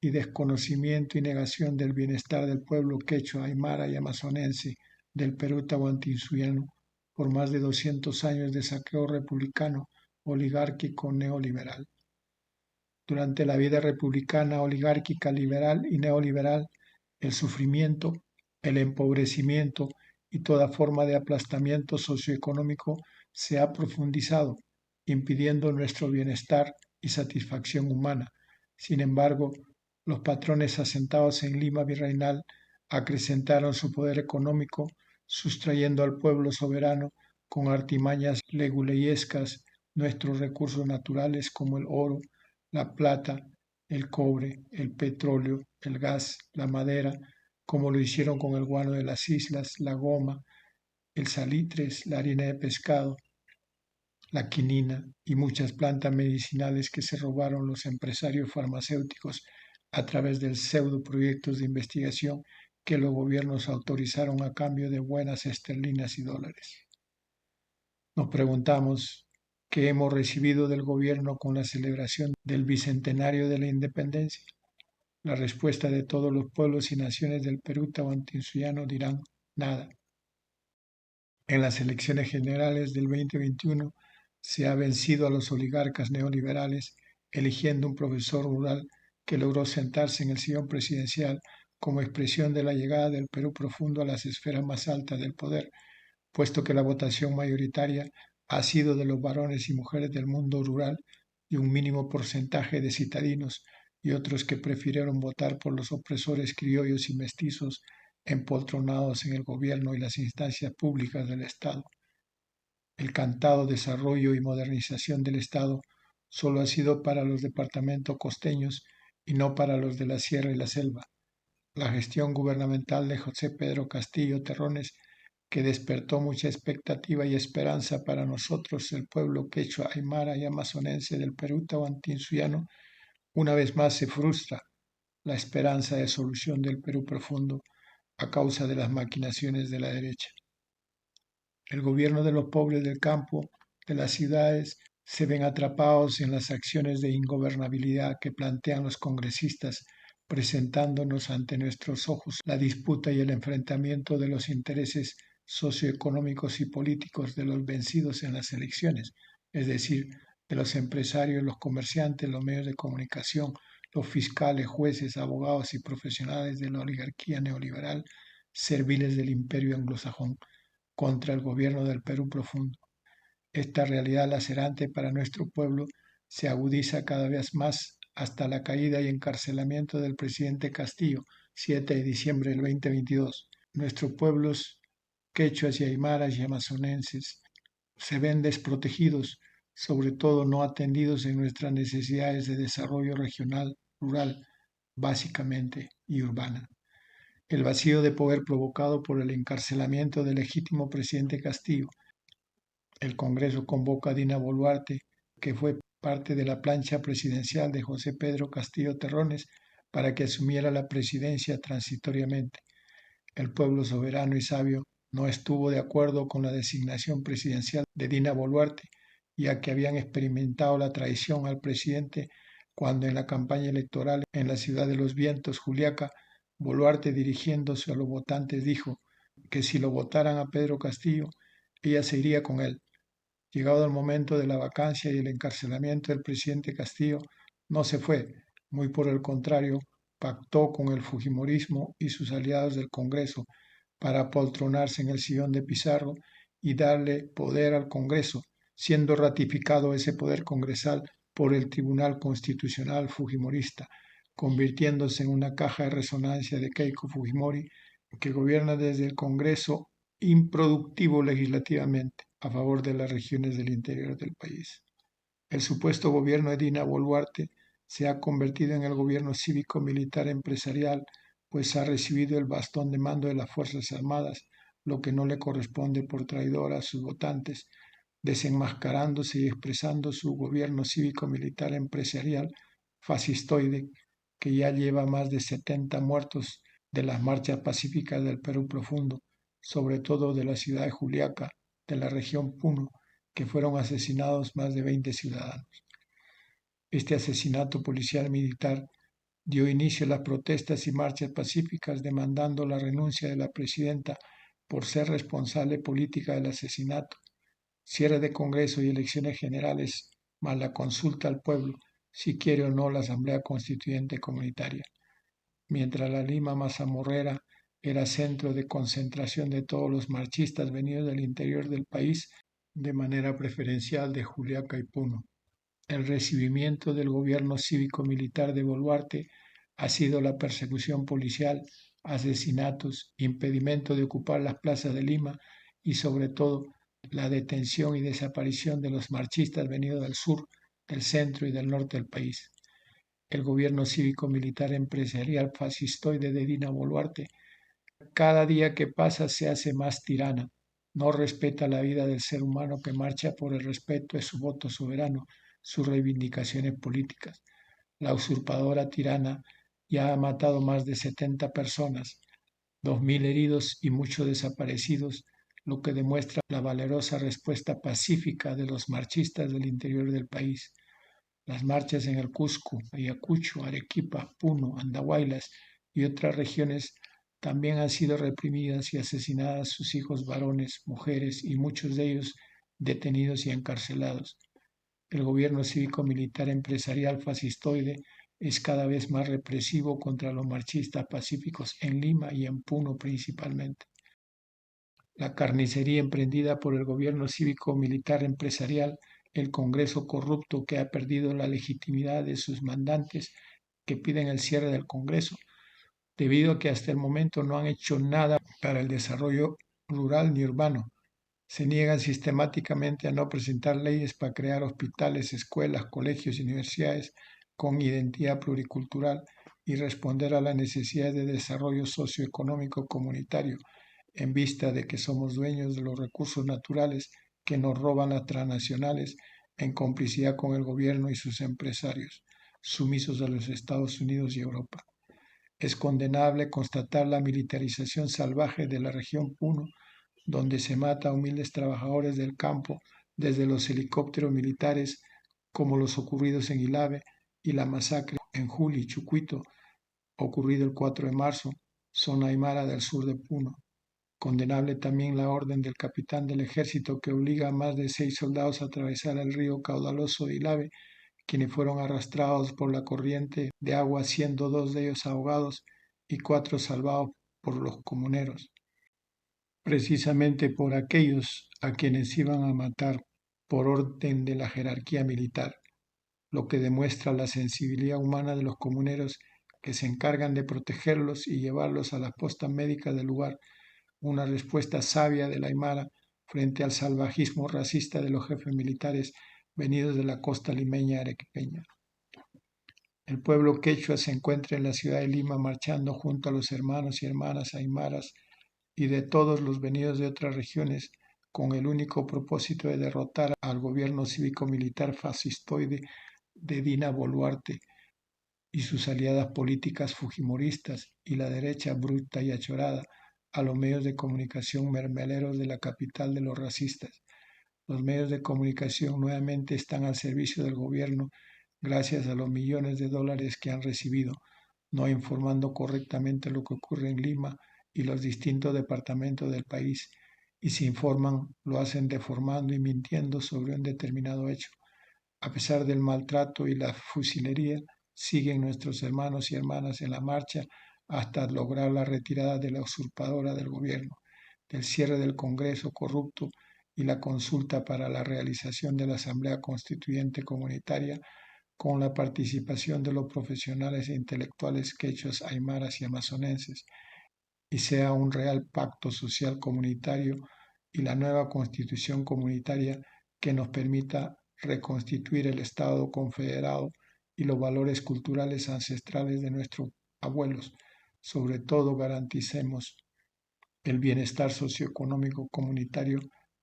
S1: y desconocimiento y negación del bienestar del pueblo quechua, aymara y amazonense del Perú tahuantinsuyo por más de 200 años de saqueo republicano, oligárquico, neoliberal. Durante la vida republicana, oligárquica, liberal y neoliberal, el sufrimiento, el empobrecimiento y toda forma de aplastamiento socioeconómico se ha profundizado, impidiendo nuestro bienestar y satisfacción humana. Sin embargo, los patrones asentados en Lima virreinal acrecentaron su poder económico, sustrayendo al pueblo soberano con artimañas leguleyescas nuestros recursos naturales como el oro, la plata, el cobre, el petróleo, el gas, la madera, como lo hicieron con el guano de las islas, la goma, el salitres, la harina de pescado, la quinina y muchas plantas medicinales que se robaron los empresarios farmacéuticos a través de pseudoproyectos de investigación que los gobiernos autorizaron a cambio de buenas esterlinas y dólares. Nos preguntamos qué hemos recibido del gobierno con la celebración del bicentenario de la independencia. La respuesta de todos los pueblos y naciones del Perú tahuantinsuyo dirán nada. En las elecciones generales del 2021 se ha vencido a los oligarcas neoliberales, eligiendo un profesor rural que logró sentarse en el sillón presidencial como expresión de la llegada del Perú profundo a las esferas más altas del poder, puesto que la votación mayoritaria ha sido de los varones y mujeres del mundo rural y un mínimo porcentaje de citadinos y otros que prefirieron votar por los opresores criollos y mestizos empoltronados en el gobierno y las instancias públicas del Estado. El cantado desarrollo y modernización del Estado solo ha sido para los departamentos costeños y no para los de la sierra y la selva. La gestión gubernamental de José Pedro Castillo Terrones, que despertó mucha expectativa y esperanza para nosotros, el pueblo quechua, aymara y amazonense del Perú tahuantinsuyo, una vez más se frustra la esperanza de solución del Perú profundo a causa de las maquinaciones de la derecha. El gobierno de los pobres del campo, de las ciudades, se ven atrapados en las acciones de ingobernabilidad que plantean los congresistas, presentándonos ante nuestros ojos la disputa y el enfrentamiento de los intereses socioeconómicos y políticos de los vencidos en las elecciones, es decir, de los empresarios, los comerciantes, los medios de comunicación, los fiscales, jueces, abogados y profesionales de la oligarquía neoliberal, serviles del imperio anglosajón, contra el gobierno del Perú profundo. Esta realidad lacerante para nuestro pueblo se agudiza cada vez más hasta la caída y encarcelamiento del presidente Castillo, 7 de diciembre del 2022. Nuestros pueblos quechuas y aymaras y amazonenses se ven desprotegidos, sobre todo no atendidos en nuestras necesidades de desarrollo regional, rural, básicamente, y urbana. El vacío de poder provocado por el encarcelamiento del legítimo presidente Castillo. El Congreso convoca a Dina Boluarte, que fue parte de la plancha presidencial de José Pedro Castillo Terrones, para que asumiera la presidencia transitoriamente. El pueblo soberano y sabio no estuvo de acuerdo con la designación presidencial de Dina Boluarte, ya que habían experimentado la traición al presidente cuando en la campaña electoral en la ciudad de Los Vientos, Juliaca, Boluarte, dirigiéndose a los votantes, dijo que si lo votaran a Pedro Castillo, ella se iría con él. Llegado el momento de la vacancia y el encarcelamiento del presidente Castillo, no se fue, muy por el contrario, pactó con el fujimorismo y sus aliados del Congreso para apoltronarse en el sillón de Pizarro y darle poder al Congreso, siendo ratificado ese poder congresal por el Tribunal Constitucional Fujimorista, convirtiéndose en una caja de resonancia de Keiko Fujimori, que gobierna desde el Congreso improductivo legislativamente a favor de las regiones del interior del país. El supuesto gobierno de Dina Boluarte se ha convertido en el gobierno cívico-militar empresarial, pues ha recibido el bastón de mando de las Fuerzas Armadas, lo que no le corresponde por traidor a sus votantes, desenmascarándose y expresando su gobierno cívico-militar empresarial fascistoide, que ya lleva más de 70 muertos de las marchas pacíficas del Perú profundo, sobre todo de la ciudad de Juliaca, de la región Puno, que fueron asesinados más de 20 ciudadanos. Este asesinato policial militar dio inicio a las protestas y marchas pacíficas demandando la renuncia de la presidenta por ser responsable política del asesinato, cierre de Congreso y elecciones generales, más la consulta al pueblo si quiere o no la Asamblea Constituyente Comunitaria. Mientras la Lima mazamorrera era centro de concentración de todos los marchistas venidos del interior del país, de manera preferencial de Juliaca y Puno. El recibimiento del gobierno cívico-militar de Boluarte ha sido la persecución policial, asesinatos, impedimento de ocupar las plazas de Lima y sobre todo la detención y desaparición de los marchistas venidos del sur, del centro y del norte del país. El gobierno cívico-militar empresarial fascistoide de Dina Boluarte cada día que pasa se hace más tirana, no respeta la vida del ser humano que marcha por el respeto de su voto soberano, sus reivindicaciones políticas. La usurpadora tirana ya ha matado más de 70 personas, 2.000 heridos y muchos desaparecidos, lo que demuestra la valerosa respuesta pacífica de los marchistas del interior del país. Las marchas en el Cusco, Ayacucho, Arequipa, Puno, Andahuaylas y otras regiones también han sido reprimidas y asesinadas sus hijos varones, mujeres y muchos de ellos detenidos y encarcelados. El gobierno cívico-militar empresarial fascistoide es cada vez más represivo contra los marchistas pacíficos en Lima y en Puno principalmente. La carnicería emprendida por el gobierno cívico-militar empresarial, el Congreso corrupto que ha perdido la legitimidad de sus mandantes que piden el cierre del Congreso, debido a que hasta el momento no han hecho nada para el desarrollo rural ni urbano. Se niegan sistemáticamente a no presentar leyes para crear hospitales, escuelas, colegios y universidades con identidad pluricultural y responder a las necesidades de desarrollo socioeconómico comunitario, en vista de que somos dueños de los recursos naturales que nos roban las transnacionales en complicidad con el gobierno y sus empresarios, sumisos a los Estados Unidos y Europa. Es condenable constatar la militarización salvaje de la región Puno, donde se mata a humildes trabajadores del campo desde los helicópteros militares como los ocurridos en Ilave y la masacre en Juli, Chucuito, ocurrido el 4 de marzo, zona aymara del sur de Puno. Condenable también la orden del capitán del ejército que obliga a más de 6 soldados a atravesar el río caudaloso de Ilave, quienes fueron arrastrados por la corriente de agua, siendo 2 de ellos ahogados y 4 salvados por los comuneros, precisamente por aquellos a quienes iban a matar por orden de la jerarquía militar, lo que demuestra la sensibilidad humana de los comuneros que se encargan de protegerlos y llevarlos a las postas médicas del lugar, una respuesta sabia de la Aymara frente al salvajismo racista de los jefes militares venidos de la costa limeña arequipeña. El pueblo quechua se encuentra en la ciudad de Lima marchando junto a los hermanos y hermanas aymaras y de todos los venidos de otras regiones con el único propósito de derrotar al gobierno cívico-militar fascistoide de Dina Boluarte y sus aliadas políticas fujimoristas y la derecha bruta y achorada a los medios de comunicación mermeleros de la capital de los racistas. Los medios de comunicación nuevamente están al servicio del gobierno gracias a los millones de dólares que han recibido, no informando correctamente lo que ocurre en Lima y los distintos departamentos del país, y si informan lo hacen deformando y mintiendo sobre un determinado hecho. A pesar del maltrato y la fusilería, siguen nuestros hermanos y hermanas en la marcha hasta lograr la retirada de la usurpadora del gobierno, del cierre del Congreso corrupto y la consulta para la realización de la Asamblea Constituyente Comunitaria con la participación de los profesionales e intelectuales quechuas, aymaras y amazonenses, y sea un real pacto social comunitario y la nueva Constitución comunitaria que nos permita reconstituir el Estado confederado y los valores culturales ancestrales de nuestros abuelos. Sobre todo garanticemos el bienestar socioeconómico comunitario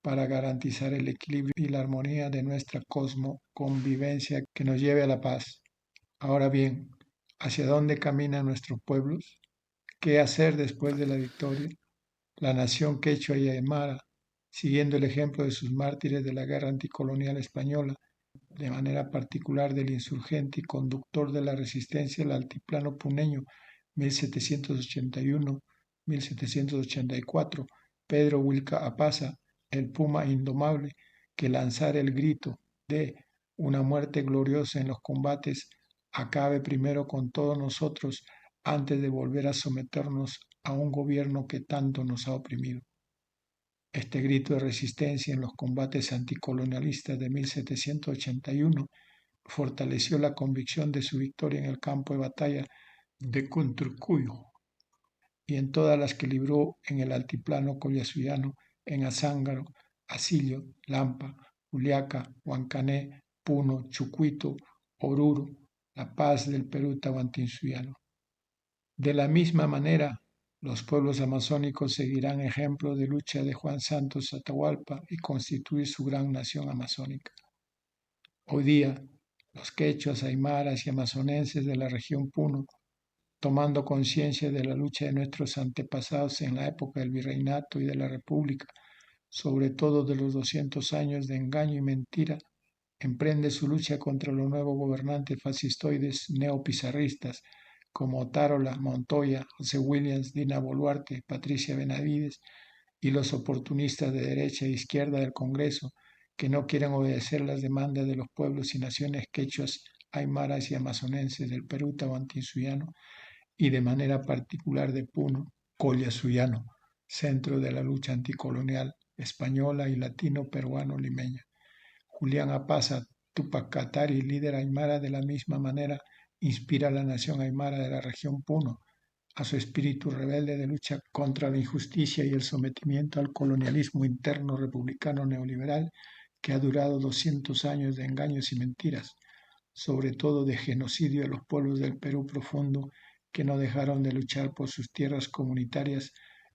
S1: para garantizar el equilibrio y la armonía de nuestra cosmoconvivencia que nos lleve a la paz. Ahora bien, ¿hacia dónde caminan nuestros pueblos? ¿Qué hacer después de la victoria? La nación quechua y aymara, siguiendo el ejemplo de sus mártires de la guerra anticolonial española, de manera particular del insurgente y conductor de la resistencia al altiplano puneño 1781-1784, Pedro Wilca Apaza, el Puma indomable, que lanzara el grito de una muerte gloriosa en los combates, acabe primero con todos nosotros antes de volver a someternos a un gobierno que tanto nos ha oprimido. Este grito de resistencia en los combates anticolonialistas de 1781 fortaleció la convicción de su victoria en el campo de batalla de Conturcuyo y en todas las que libró en el altiplano collasuyano, en Azángaro, Asillo, Lampa, Juliaca, Huancané, Puno, Chucuito, Oruro, La Paz del Perú tahuantinsuyano. De la misma manera, los pueblos amazónicos seguirán ejemplo de lucha de Juan Santos Atahualpa y constituir su gran nación amazónica. Hoy día, los quechuas, aymaras y amazonenses de la región Puno, tomando conciencia de la lucha de nuestros antepasados en la época del virreinato y de la república, sobre todo de los 200 años de engaño y mentira, emprende su lucha contra los nuevos gobernantes fascistoides neopizarristas como Otárola, Montoya, José Williams, Dina Boluarte, Patricia Benavides y los oportunistas de derecha e izquierda del Congreso que no quieren obedecer las demandas de los pueblos y naciones quechuas, aymaras y amazonenses del Perú tahuantinsuyano y de manera particular de Puno, collasuyano, centro de la lucha anticolonial española y latino-peruano-limeña. Julián Apaza, Tupac Katari, líder aymara, de la misma manera inspira a la nación aymara de la región Puno a su espíritu rebelde de lucha contra la injusticia y el sometimiento al colonialismo interno republicano neoliberal que ha durado 200 años de engaños y mentiras, sobre todo de genocidio de los pueblos del Perú profundo que no dejaron de luchar por sus tierras comunitarias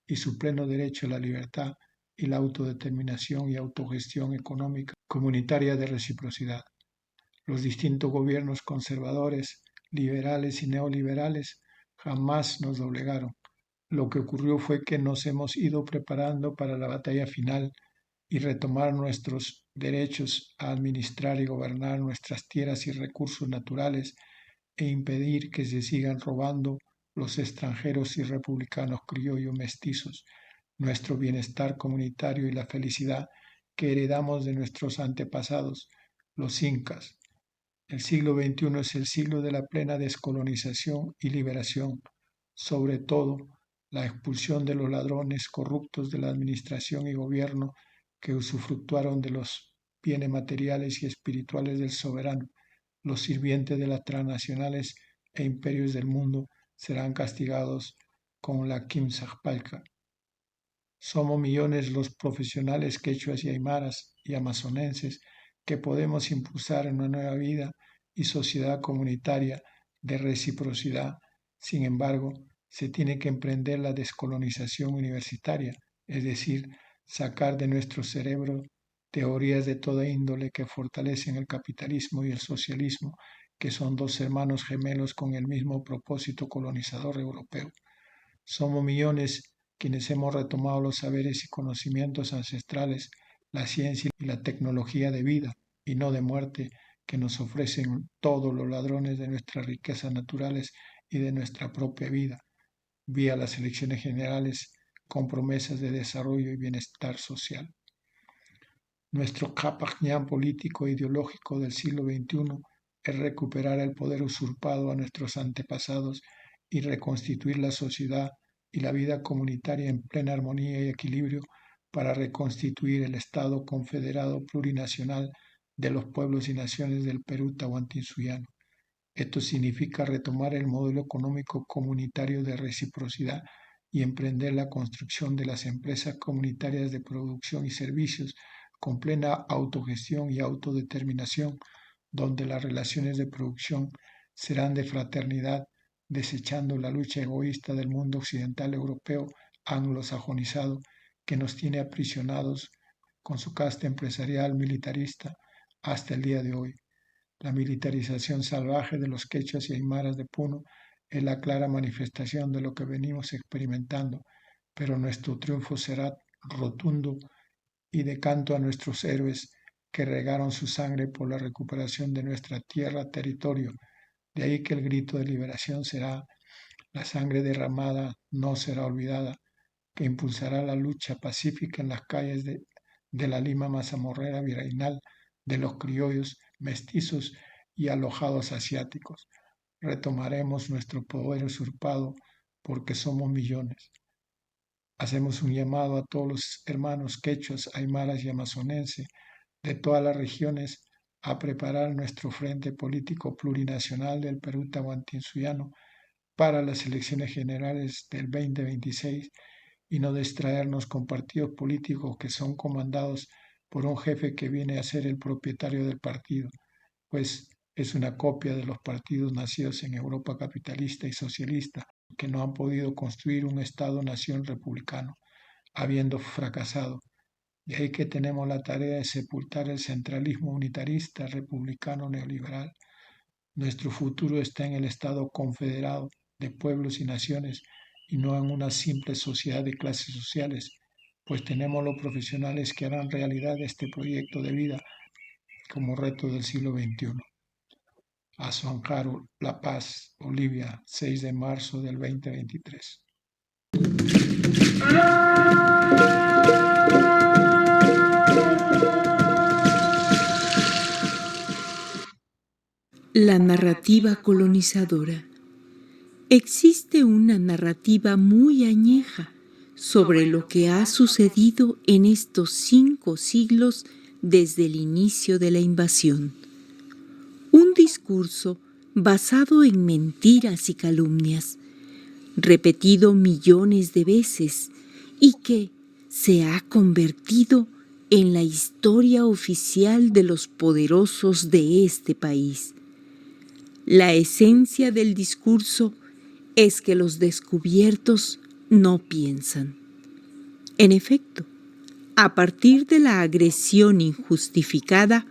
S1: y su pleno derecho a la libertad y la autodeterminación y autogestión económica comunitaria de reciprocidad. Los distintos gobiernos conservadores, liberales y neoliberales jamás nos doblegaron. Lo que ocurrió fue que nos hemos ido preparando para la batalla final y retomar nuestros derechos a administrar y gobernar nuestras tierras y recursos naturales e impedir que se sigan robando los extranjeros y republicanos criollos mestizos nuestro bienestar comunitario y la felicidad que heredamos de nuestros antepasados, los incas. El siglo XXI es el siglo de la plena descolonización y liberación, sobre todo la expulsión de los ladrones corruptos de la administración y gobierno que usufructuaron de los bienes materiales y espirituales del soberano. Los sirvientes de las transnacionales e imperios del mundo serán castigados con la Quimsajpalca. Somos millones los profesionales quechuas y aymaras y amazonenses que podemos impulsar en una nueva vida y sociedad comunitaria de reciprocidad. Sin embargo, se tiene que emprender la descolonización universitaria, es decir, sacar de nuestro cerebro teorías de toda índole que fortalecen el capitalismo y el socialismo, que son dos hermanos gemelos con el mismo propósito colonizador europeo. Somos millones quienes hemos retomado los saberes y conocimientos ancestrales, la ciencia y la tecnología de vida y no de muerte que nos ofrecen todos los ladrones de nuestras riquezas naturales y de nuestra propia vida, vía las elecciones generales con promesas de desarrollo y bienestar social. Nuestro capajñán político e ideológico del siglo XXI es recuperar el poder usurpado a nuestros antepasados y reconstituir la sociedad y la vida comunitaria en plena armonía y equilibrio para reconstituir el Estado confederado plurinacional de los pueblos y naciones del Perú tahuantinsuyano. Esto significa retomar el modelo económico comunitario de reciprocidad y emprender la construcción de las empresas comunitarias de producción y servicios con plena autogestión y autodeterminación, donde las relaciones de producción serán de fraternidad, desechando la lucha egoísta del mundo occidental europeo anglosajonizado que nos tiene aprisionados con su casta empresarial militarista hasta el día de hoy. La militarización salvaje de los quechuas y aymaras de Puno es la clara manifestación de lo que venimos experimentando pero nuestro triunfo será rotundo y de canto a nuestros héroes que regaron su sangre por la recuperación de nuestra tierra, territorio. De ahí que el grito de liberación será: la sangre derramada no será olvidada, que impulsará la lucha pacífica en las calles de la Lima mazamorrera virreinal, de los criollos, mestizos y alojados asiáticos. Retomaremos nuestro poder usurpado porque somos millones. Hacemos un llamado a todos los hermanos quechuas, aymaras y amazonenses de todas las regiones a preparar nuestro frente político plurinacional del Perú Tahuantinsuyo para las elecciones generales del 2026 y no distraernos con partidos políticos que son comandados por un jefe que viene a ser el propietario del partido, pues es una copia de los partidos nacidos en Europa capitalista y socialista, que no han podido construir un Estado-nación republicano, habiendo fracasado. De ahí que tenemos la tarea de sepultar el centralismo unitarista, republicano, neoliberal. Nuestro futuro está en el Estado confederado de pueblos y naciones y no en una simple sociedad de clases sociales, pues tenemos los profesionales que harán realidad este proyecto de vida como reto del siglo XXI. Azuanjaro, La Paz, Bolivia, 6 de marzo del 2023.
S11: La narrativa colonizadora. Existe una narrativa muy añeja sobre lo que ha sucedido en estos 5 siglos desde el inicio de la invasión. Un discurso basado en mentiras y calumnias, repetido millones de veces y que se ha convertido en la historia oficial de los poderosos de este país. La esencia del discurso es que los descubiertos no piensan. En efecto, a partir de la agresión injustificada,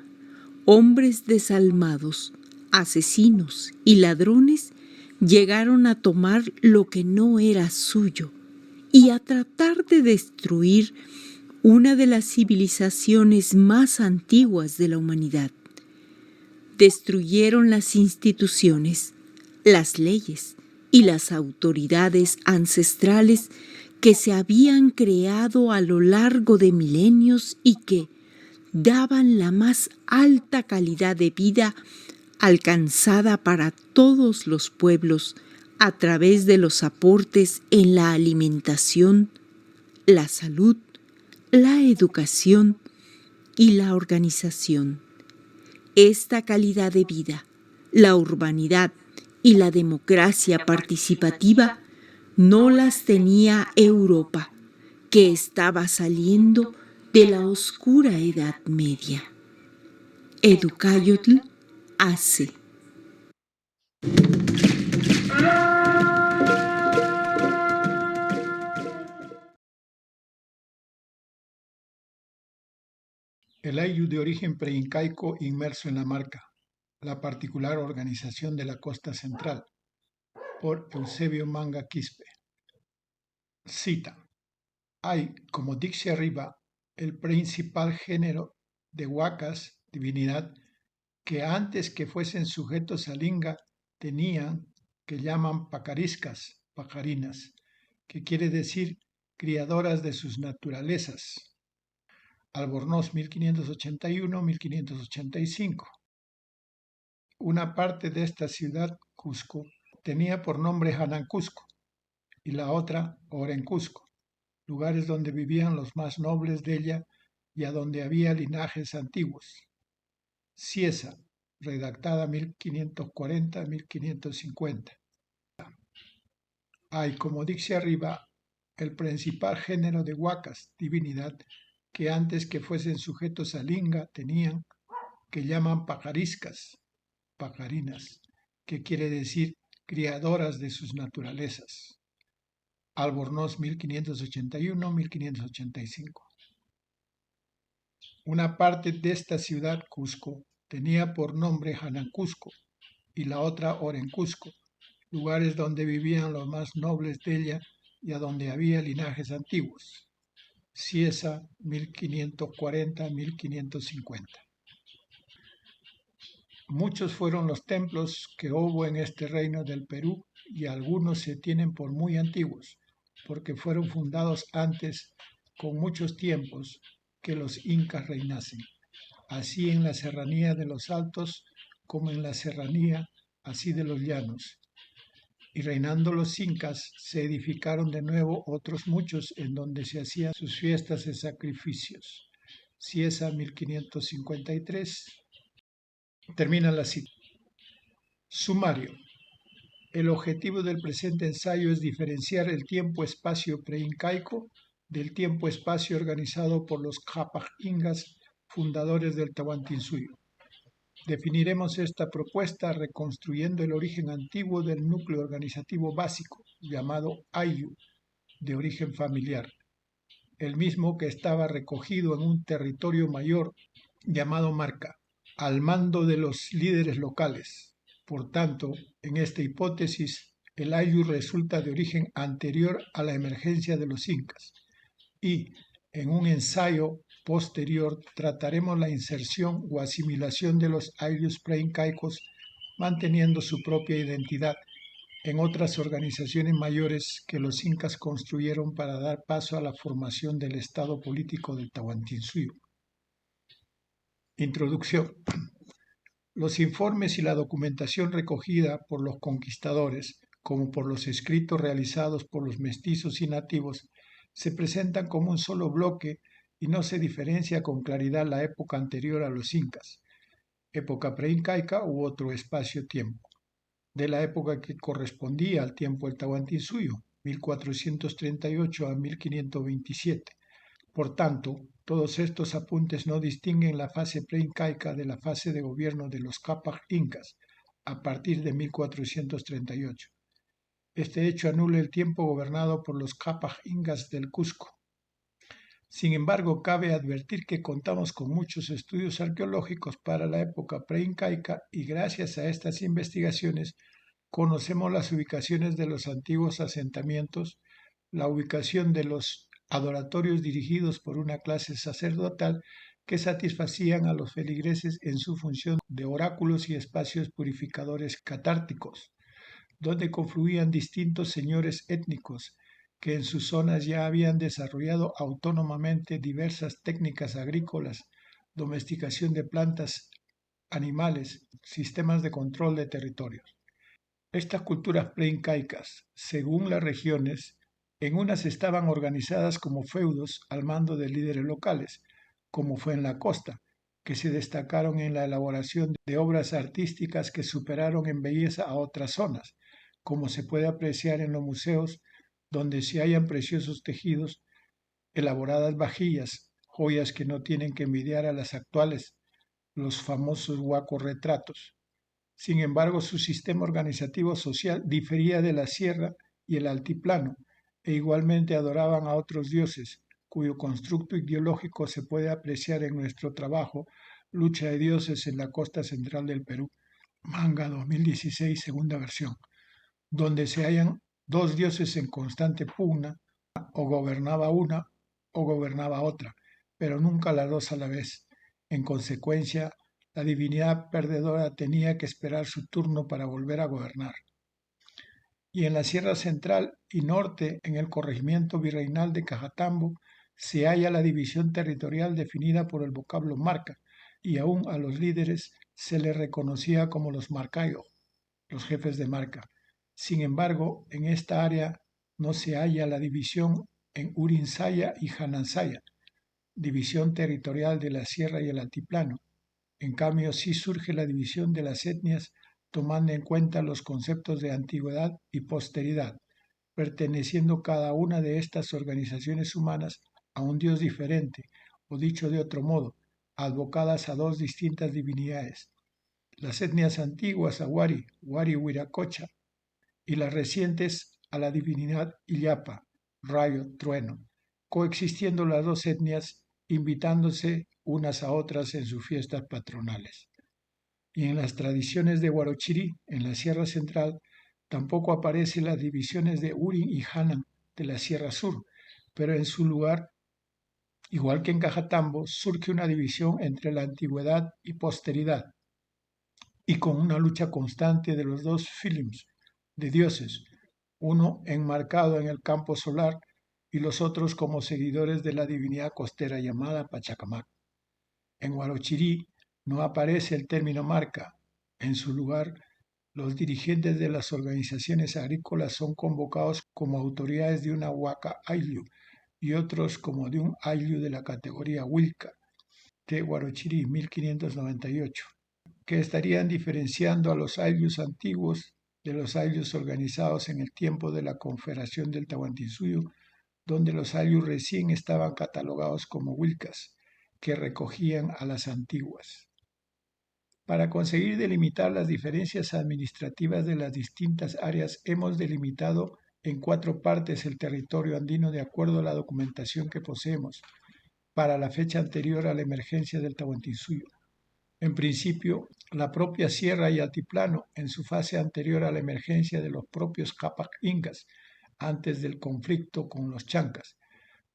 S11: hombres desalmados, asesinos y ladrones llegaron a tomar lo que no era suyo y a tratar de destruir una de las civilizaciones más antiguas de la humanidad. Destruyeron las instituciones, las leyes y las autoridades ancestrales que se habían creado a lo largo de milenios y que daban la más alta calidad de vida alcanzada para todos los pueblos a través de los aportes en la alimentación, la salud, la educación y la organización. Esta calidad de vida, la urbanidad y la democracia participativa no las tenía Europa, que estaba saliendo de la oscura Edad Media. Educayotl hace.
S1: El ayllu de origen preincaico inmerso en la marca, la particular organización de la costa central, por Eusebio Manga Quispe. Cita: hay, como dice arriba, el principal género de huacas, divinidad, que antes que fuesen sujetos a linga tenían, que llaman pacariscas, pajarinas, que quiere decir criadoras de sus naturalezas. Albornoz 1581-1585. Una parte de esta ciudad, Cusco, tenía por nombre Hanancusco y la otra Orencusco, lugares donde vivían los más nobles de ella y a donde había linajes antiguos. Cieza, redactada 1540-1550. Hay, como dice arriba, el principal género de huacas, divinidad, que antes que fuesen sujetos a linga tenían, que llaman pajariscas, pajarinas, que quiere decir criadoras de sus naturalezas. Albornoz 1581-1585. Una parte de esta ciudad, Cusco, tenía por nombre Hanancusco y la otra Orencusco, lugares donde vivían los más nobles de ella y a donde había linajes antiguos. Cieza, 1540-1550. Muchos fueron los templos que hubo en este reino del Perú y algunos se tienen por muy antiguos, porque fueron fundados antes, con muchos tiempos, que los incas reinasen. Así en la serranía de los altos como en la serranía así de los llanos. Y reinando los incas, se edificaron de nuevo otros muchos en donde se hacían sus fiestas y sacrificios. Cieza, 1553. Termina la cita. Sumario. El objetivo del presente ensayo es diferenciar el tiempo-espacio preincaico del tiempo-espacio organizado por los Capac Ingas, fundadores del Tahuantinsuyo. Definiremos esta propuesta reconstruyendo el origen antiguo del núcleo organizativo básico, llamado Ayllu, de origen familiar, el mismo que estaba recogido en un territorio mayor llamado Marca, al mando de los líderes locales. Por tanto, en esta hipótesis, el Ayllu resulta de origen anterior a la emergencia de los incas, y en un ensayo posterior trataremos la inserción o asimilación de los Ayllus preincaicos manteniendo su propia identidad en otras organizaciones mayores que los incas construyeron para dar paso a la formación del Estado político del Tahuantinsuyo. Introducción. Los informes y la documentación recogida por los conquistadores, como por los escritos realizados por los mestizos y nativos, se presentan como un solo bloque y no se diferencia con claridad la época anterior a los incas, época preincaica u otro espacio-tiempo, de la época que correspondía al tiempo del Tahuantinsuyo, 1438 a 1527. Por tanto, todos estos apuntes no distinguen la fase preincaica de la fase de gobierno de los Capac Incas, a partir de 1438. Este hecho anula el tiempo gobernado por los Capac Ingas del Cusco. Sin embargo, cabe advertir que contamos con muchos estudios arqueológicos para la época preincaica y gracias a estas investigaciones conocemos las ubicaciones de los antiguos asentamientos, la ubicación de los adoratorios dirigidos por una clase sacerdotal que satisfacían a los feligreses en su función de oráculos y espacios purificadores catárticos, donde confluían distintos señores étnicos que en sus zonas ya habían desarrollado autónomamente diversas técnicas agrícolas, domesticación de plantas, animales, sistemas de control de territorios. Estas culturas preincaicas, según las regiones, en unas estaban organizadas como feudos al mando de líderes locales, como fue en la costa, que se destacaron en la elaboración de obras artísticas que superaron en belleza a otras zonas, como se puede apreciar en los museos donde se hallan preciosos tejidos, elaboradas vajillas, joyas que no tienen que envidiar a las actuales, los famosos huacos retratos. Sin embargo, su sistema organizativo social difería de la sierra y el altiplano, e igualmente adoraban a otros dioses, cuyo constructo ideológico se puede apreciar en nuestro trabajo Lucha de Dioses en la costa central del Perú, Manga 2016, segunda versión, donde se hallan dos dioses en constante pugna, o gobernaba una o gobernaba otra, pero nunca las dos a la vez. En consecuencia, la divinidad perdedora tenía que esperar su turno para volver a gobernar. Y en la Sierra Central y Norte, en el corregimiento virreinal de Cajatambo, se halla la división territorial definida por el vocablo marca, y aún a los líderes se les reconocía como los marcayo, los jefes de marca. Sin embargo, en esta área no se halla la división en Urinsaya y Janansaya, división territorial de la sierra y el altiplano. En cambio, sí surge la división de las etnias tomando en cuenta los conceptos de antigüedad y posteridad, perteneciendo cada una de estas organizaciones humanas a un dios diferente, o dicho de otro modo, advocadas a dos distintas divinidades. Las etnias antiguas a Wari, Wari Huiracocha, y las recientes a la divinidad Illapa, rayo, trueno, coexistiendo las dos etnias, invitándose unas a otras en sus fiestas patronales. Y en las tradiciones de Huarochirí, en la Sierra Central, tampoco aparecen las divisiones de Urin y Hanan, de la Sierra Sur, pero en su lugar, igual que en Cajatambo, surge una división entre la antigüedad y posteridad, y con una lucha constante de los dos films de dioses, uno enmarcado en el campo solar y los otros como seguidores de la divinidad costera llamada Pachacamac. En Huarochirí no aparece el término marca. En su lugar, los dirigentes de las organizaciones agrícolas son convocados como autoridades de una huaca ayllu y otros como de un ayllu de la categoría Wilca, de Huarochirí, 1598, que estarían diferenciando a los ayllus antiguos de los ayllus organizados en el tiempo de la Confederación del Tahuantinsuyo, donde los ayllus recién estaban catalogados como Wilcas, que recogían a las antiguas. Para conseguir delimitar las diferencias administrativas de las distintas áreas, hemos delimitado en 4 partes el territorio andino de acuerdo a la documentación que poseemos para la fecha anterior a la emergencia del Tahuantinsuyo. En principio, la propia sierra y altiplano en su fase anterior a la emergencia de los propios Capac Incas, antes del conflicto con los Chancas.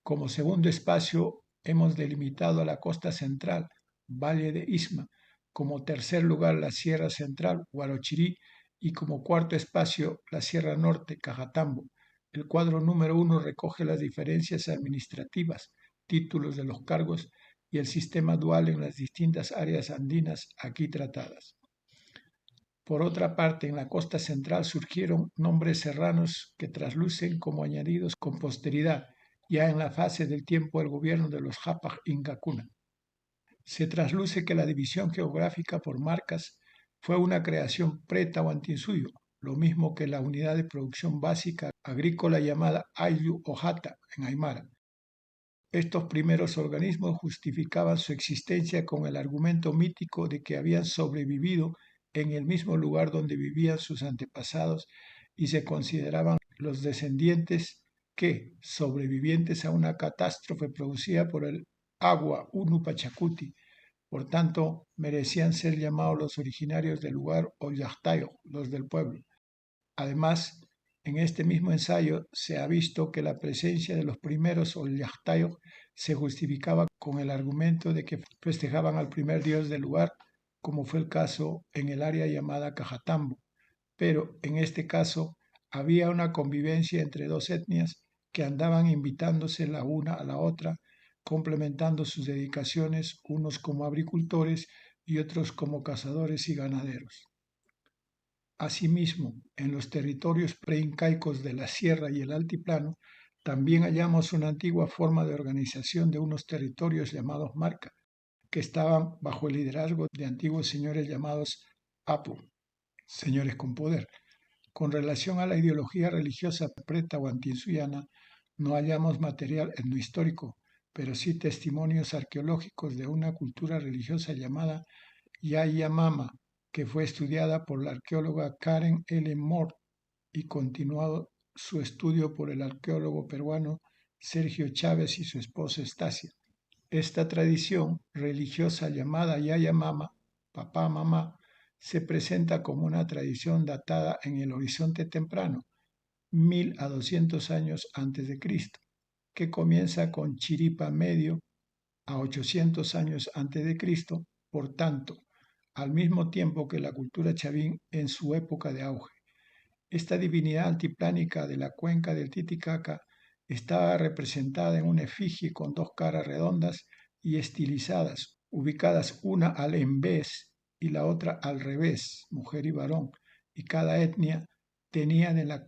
S1: Como segundo espacio, hemos delimitado a la costa central, Valle de Isma, como tercer lugar la Sierra Central, Huarochirí, y como cuarto espacio la Sierra Norte, Cajatambo. El cuadro número 1 recoge las diferencias administrativas, títulos de los cargos y el sistema dual en las distintas áreas andinas aquí tratadas. Por otra parte, en la costa central surgieron nombres serranos que traslucen como añadidos con posteridad, ya en la fase del tiempo del gobierno de los Japac Incacuna. Se trasluce que la división geográfica por marcas fue una creación pre-Tahuantinsuyo, lo mismo que la unidad de producción básica agrícola llamada Ayllu o Jata en Aymara. Estos primeros organismos justificaban su existencia con el argumento mítico de que habían sobrevivido en el mismo lugar donde vivían sus antepasados y se consideraban los descendientes que, sobrevivientes a una catástrofe producida por el agua Unu Pachacuti, por tanto, merecían ser llamados los originarios del lugar o Yachtayo, los del pueblo. Además, en este mismo ensayo se ha visto que la presencia de los primeros Ollantayos se justificaba con el argumento de que festejaban al primer dios del lugar, como fue el caso en el área llamada Cajatambo. Pero en este caso había una convivencia entre dos etnias que andaban invitándose la una a la otra, complementando sus dedicaciones, unos como agricultores y otros como cazadores y ganaderos. Asimismo, en los territorios preincaicos de la sierra y el altiplano, también hallamos una antigua forma de organización de unos territorios llamados marca, que estaban bajo el liderazgo de antiguos señores llamados apu, señores con poder. Con relación a la ideología religiosa pre-tahuantinsuyana, no hallamos material etnohistórico, pero sí testimonios arqueológicos de una cultura religiosa llamada Yayamama, que fue estudiada por la arqueóloga Karen L. Moore y continuado su estudio por el arqueólogo peruano Sergio Chávez y su esposa Estacia. Esta tradición religiosa llamada Yayamama, papá, mamá, se presenta como una tradición datada en el horizonte temprano, 1000 a 200 años antes de Cristo, que comienza con Chiripa Medio a 800 años antes de Cristo, por tanto, al mismo tiempo que la cultura chavín en su época de auge. Esta divinidad altiplánica de la cuenca del Titicaca estaba representada en una efigie con dos caras redondas y estilizadas, ubicadas una al envés y la otra al revés, mujer y varón, y cada etnia de la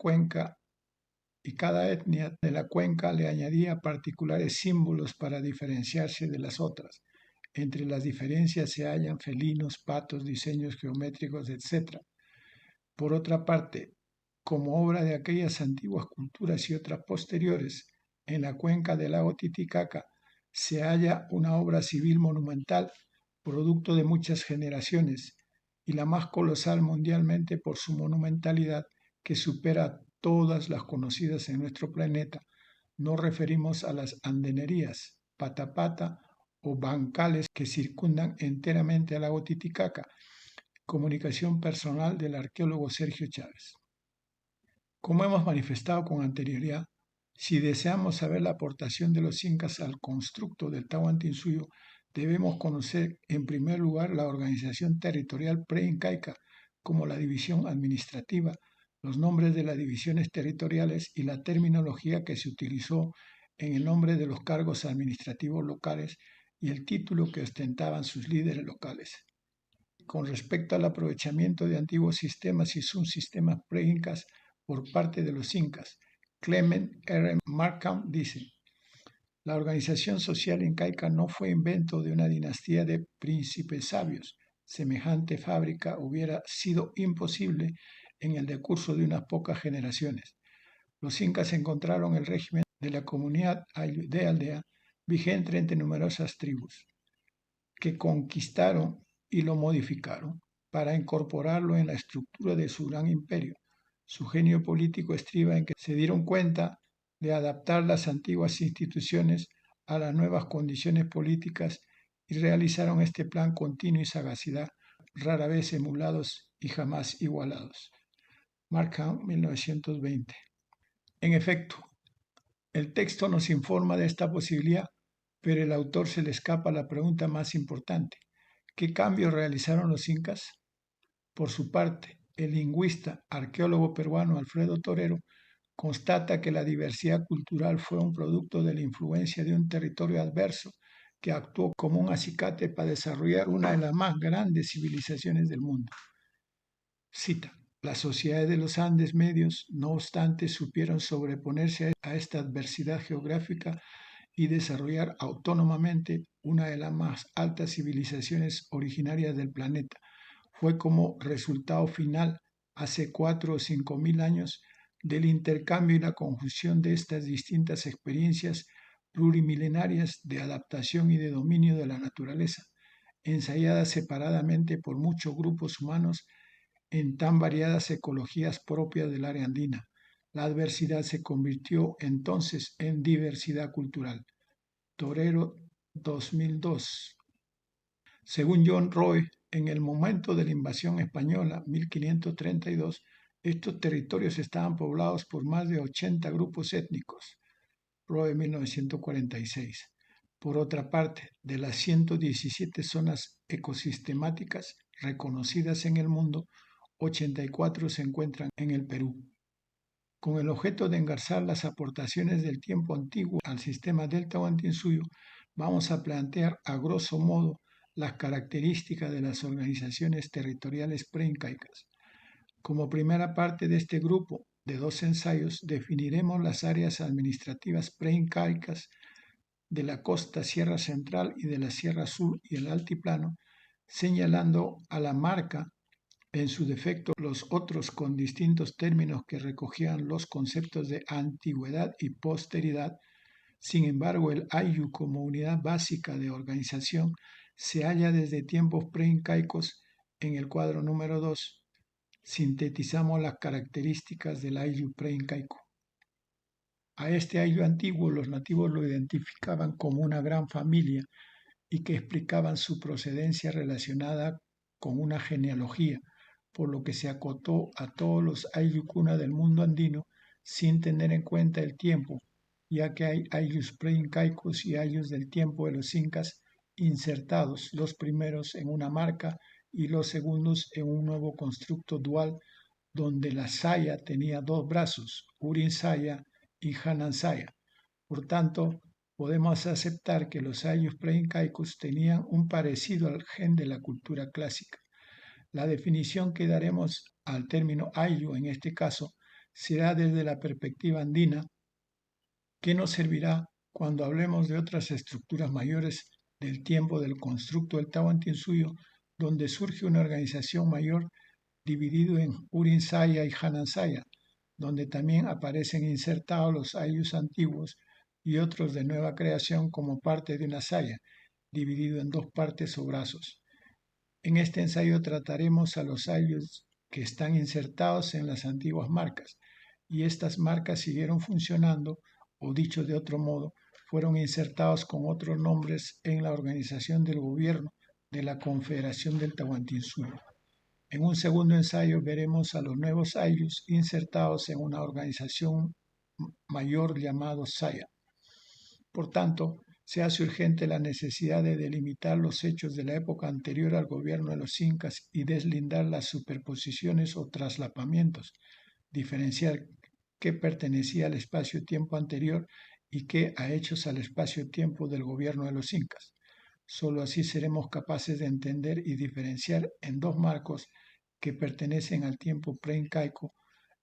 S1: cuenca le añadía particulares símbolos para diferenciarse de las otras. Entre las diferencias se hallan felinos, patos, diseños geométricos, etc. Por otra parte, como obra de aquellas antiguas culturas y otras posteriores, en la cuenca del lago Titicaca se halla una obra civil monumental, producto de muchas generaciones, y la más colosal mundialmente por su monumentalidad, que supera todas las conocidas en nuestro planeta. Nos referimos a las andenerías, Patapata, o bancales que circundan enteramente al lago Titicaca, comunicación personal del arqueólogo Sergio Chávez. Como hemos manifestado con anterioridad, Si deseamos saber la aportación de los incas al constructo del Tahuantinsuyo, debemos conocer en primer lugar la organización territorial preincaica, como la división administrativa, los nombres de las divisiones territoriales y la terminología que se utilizó en el nombre de los cargos administrativos locales y el título que ostentaban sus líderes locales. Con respecto al aprovechamiento de antiguos sistemas y subsistemas preincas por parte de los incas, Clement R. Markham dice: la organización social incaica no fue invento de una dinastía de príncipes sabios. Semejante fábrica hubiera sido imposible en el decurso de unas pocas generaciones. Los incas encontraron el régimen de la comunidad de aldea vigente entre numerosas tribus, que conquistaron y lo modificaron para incorporarlo en la estructura de su gran imperio. Su genio político estriba en que se dieron cuenta de adaptar las antiguas instituciones a las nuevas condiciones políticas y realizaron este plan continuo y sagacidad, rara vez emulados y jamás igualados. Markham, 1920. En efecto, el texto nos informa de esta posibilidad, pero el autor se le escapa la pregunta más importante: ¿qué cambios realizaron los incas? Por su parte, el lingüista, arqueólogo peruano Alfredo Torero constata que la diversidad cultural fue un producto de la influencia de un territorio adverso que actuó como un acicate para desarrollar una de las más grandes civilizaciones del mundo. Cita: las sociedades de los Andes medios, no obstante, supieron sobreponerse a esta adversidad geográfica y desarrollar autónomamente una de las más altas civilizaciones originarias del planeta. Fue como resultado final, hace 4 o 5 mil años, del intercambio y la conjunción de estas distintas experiencias plurimilenarias de adaptación y de dominio de la naturaleza, ensayadas separadamente por muchos grupos humanos en tan variadas ecologías propias del área andina. La adversidad se convirtió entonces en diversidad cultural. Torero, 2002. Según John Roy, en el momento de la invasión española, 1532, estos territorios estaban poblados por más de 80 grupos étnicos. Roy, 1946. Por otra parte, de las 117 zonas ecosistemáticas reconocidas en el mundo, 84 se encuentran en el Perú. Con el objeto de engarzar las aportaciones del tiempo antiguo al sistema del Tahuantinsuyo, vamos a plantear a grosso modo las características de las organizaciones territoriales preincaicas. Como primera parte de este grupo de 2 ensayos, definiremos las áreas administrativas preincaicas de la costa Sierra Central y de la Sierra Sur y el Altiplano, señalando a la marca, en su defecto los otros con distintos términos que recogían los conceptos de antigüedad y posteridad. Sin embargo, el ayllu como unidad básica de organización se halla desde tiempos preincaicos. En el cuadro número 2 sintetizamos las características del ayllu preincaico. A este ayllu antiguo los nativos lo identificaban como una gran familia y que explicaban su procedencia relacionada con una genealogía, por lo que se acotó a todos los ayllu cuna del mundo andino sin tener en cuenta el tiempo, ya que hay ayllus preincaicos y ayllus del tiempo de los incas insertados, los primeros en una marca y los segundos en un nuevo constructo dual donde la saya tenía 2 brazos, Urin Saya y Hanan Saya. Por tanto, podemos aceptar que los ayllus preincaicos tenían un parecido al gen de la cultura clásica. La definición que daremos al término ayllu en este caso será desde la perspectiva andina, que nos servirá cuando hablemos de otras estructuras mayores del tiempo del constructo del Tahuantinsuyo, donde surge una organización mayor dividido en Urin Saya y Hanan Saya, donde también aparecen insertados los ayllus antiguos y otros de nueva creación como parte de una saya, dividido en 2 partes o brazos. En este ensayo trataremos a los ayllus que están insertados en las antiguas marcas, y estas marcas siguieron funcionando, o dicho de otro modo, fueron insertados con otros nombres en la organización del gobierno de la Confederación del Tahuantinsuyo. En un segundo ensayo veremos a los nuevos ayllus insertados en una organización mayor llamado Saya. Por tanto, se hace urgente la necesidad de delimitar los hechos de la época anterior al gobierno de los incas y deslindar las superposiciones o traslapamientos, diferenciar qué pertenecía al espacio-tiempo anterior y qué a hechos al espacio-tiempo del gobierno de los incas. Solo así seremos capaces de entender y diferenciar en dos marcos que pertenecen al tiempo preincaico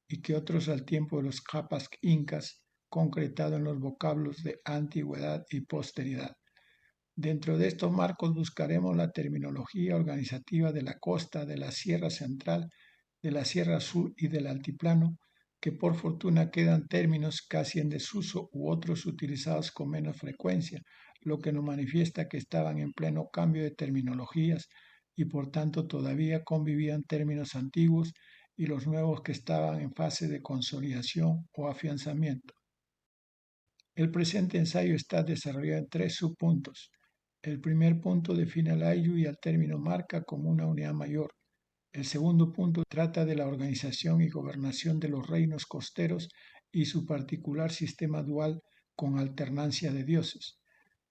S1: y que otros al tiempo de los capas incas, concretado en los vocablos de antigüedad y posteridad. Dentro de estos marcos buscaremos la terminología organizativa de la costa, de la Sierra Central, de la Sierra Sur y del Altiplano, que por fortuna quedan términos casi en desuso u otros utilizados con menos frecuencia, lo que nos manifiesta que estaban en pleno cambio de terminologías y por tanto todavía convivían términos antiguos y los nuevos que estaban en fase de consolidación o afianzamiento. El presente ensayo está desarrollado en 3 subpuntos. El primer punto define al ayllu y al término marca como una unidad mayor. El segundo punto trata de la organización y gobernación de los reinos costeros y su particular sistema dual con alternancia de dioses.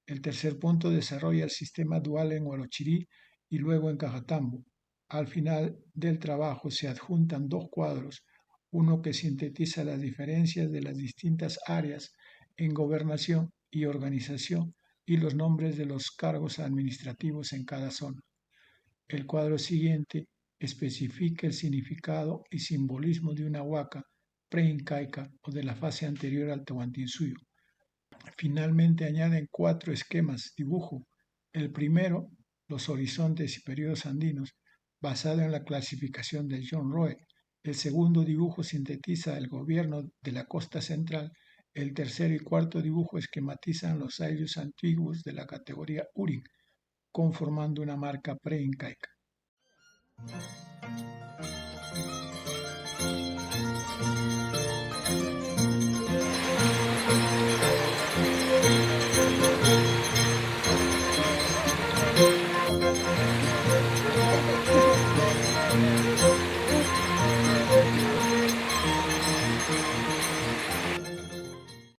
S1: El tercer punto desarrolla el sistema dual en Huarochirí y luego en Cajatambo. Al final del trabajo se adjuntan 2 cuadros, uno que sintetiza las diferencias de las distintas áreas en gobernación y organización y los nombres de los cargos administrativos en cada zona. El cuadro siguiente especifica el significado y simbolismo de una huaca preincaica o de la fase anterior al Tahuantinsuyo. Finalmente añaden 4 esquemas dibujo. El primero, los horizontes y periodos andinos, basado en la clasificación de John Roe. El segundo dibujo sintetiza el gobierno de la costa central. El tercero y cuarto dibujo esquematizan los ayllus antiguos de la categoría Urin, conformando una marca preincaica.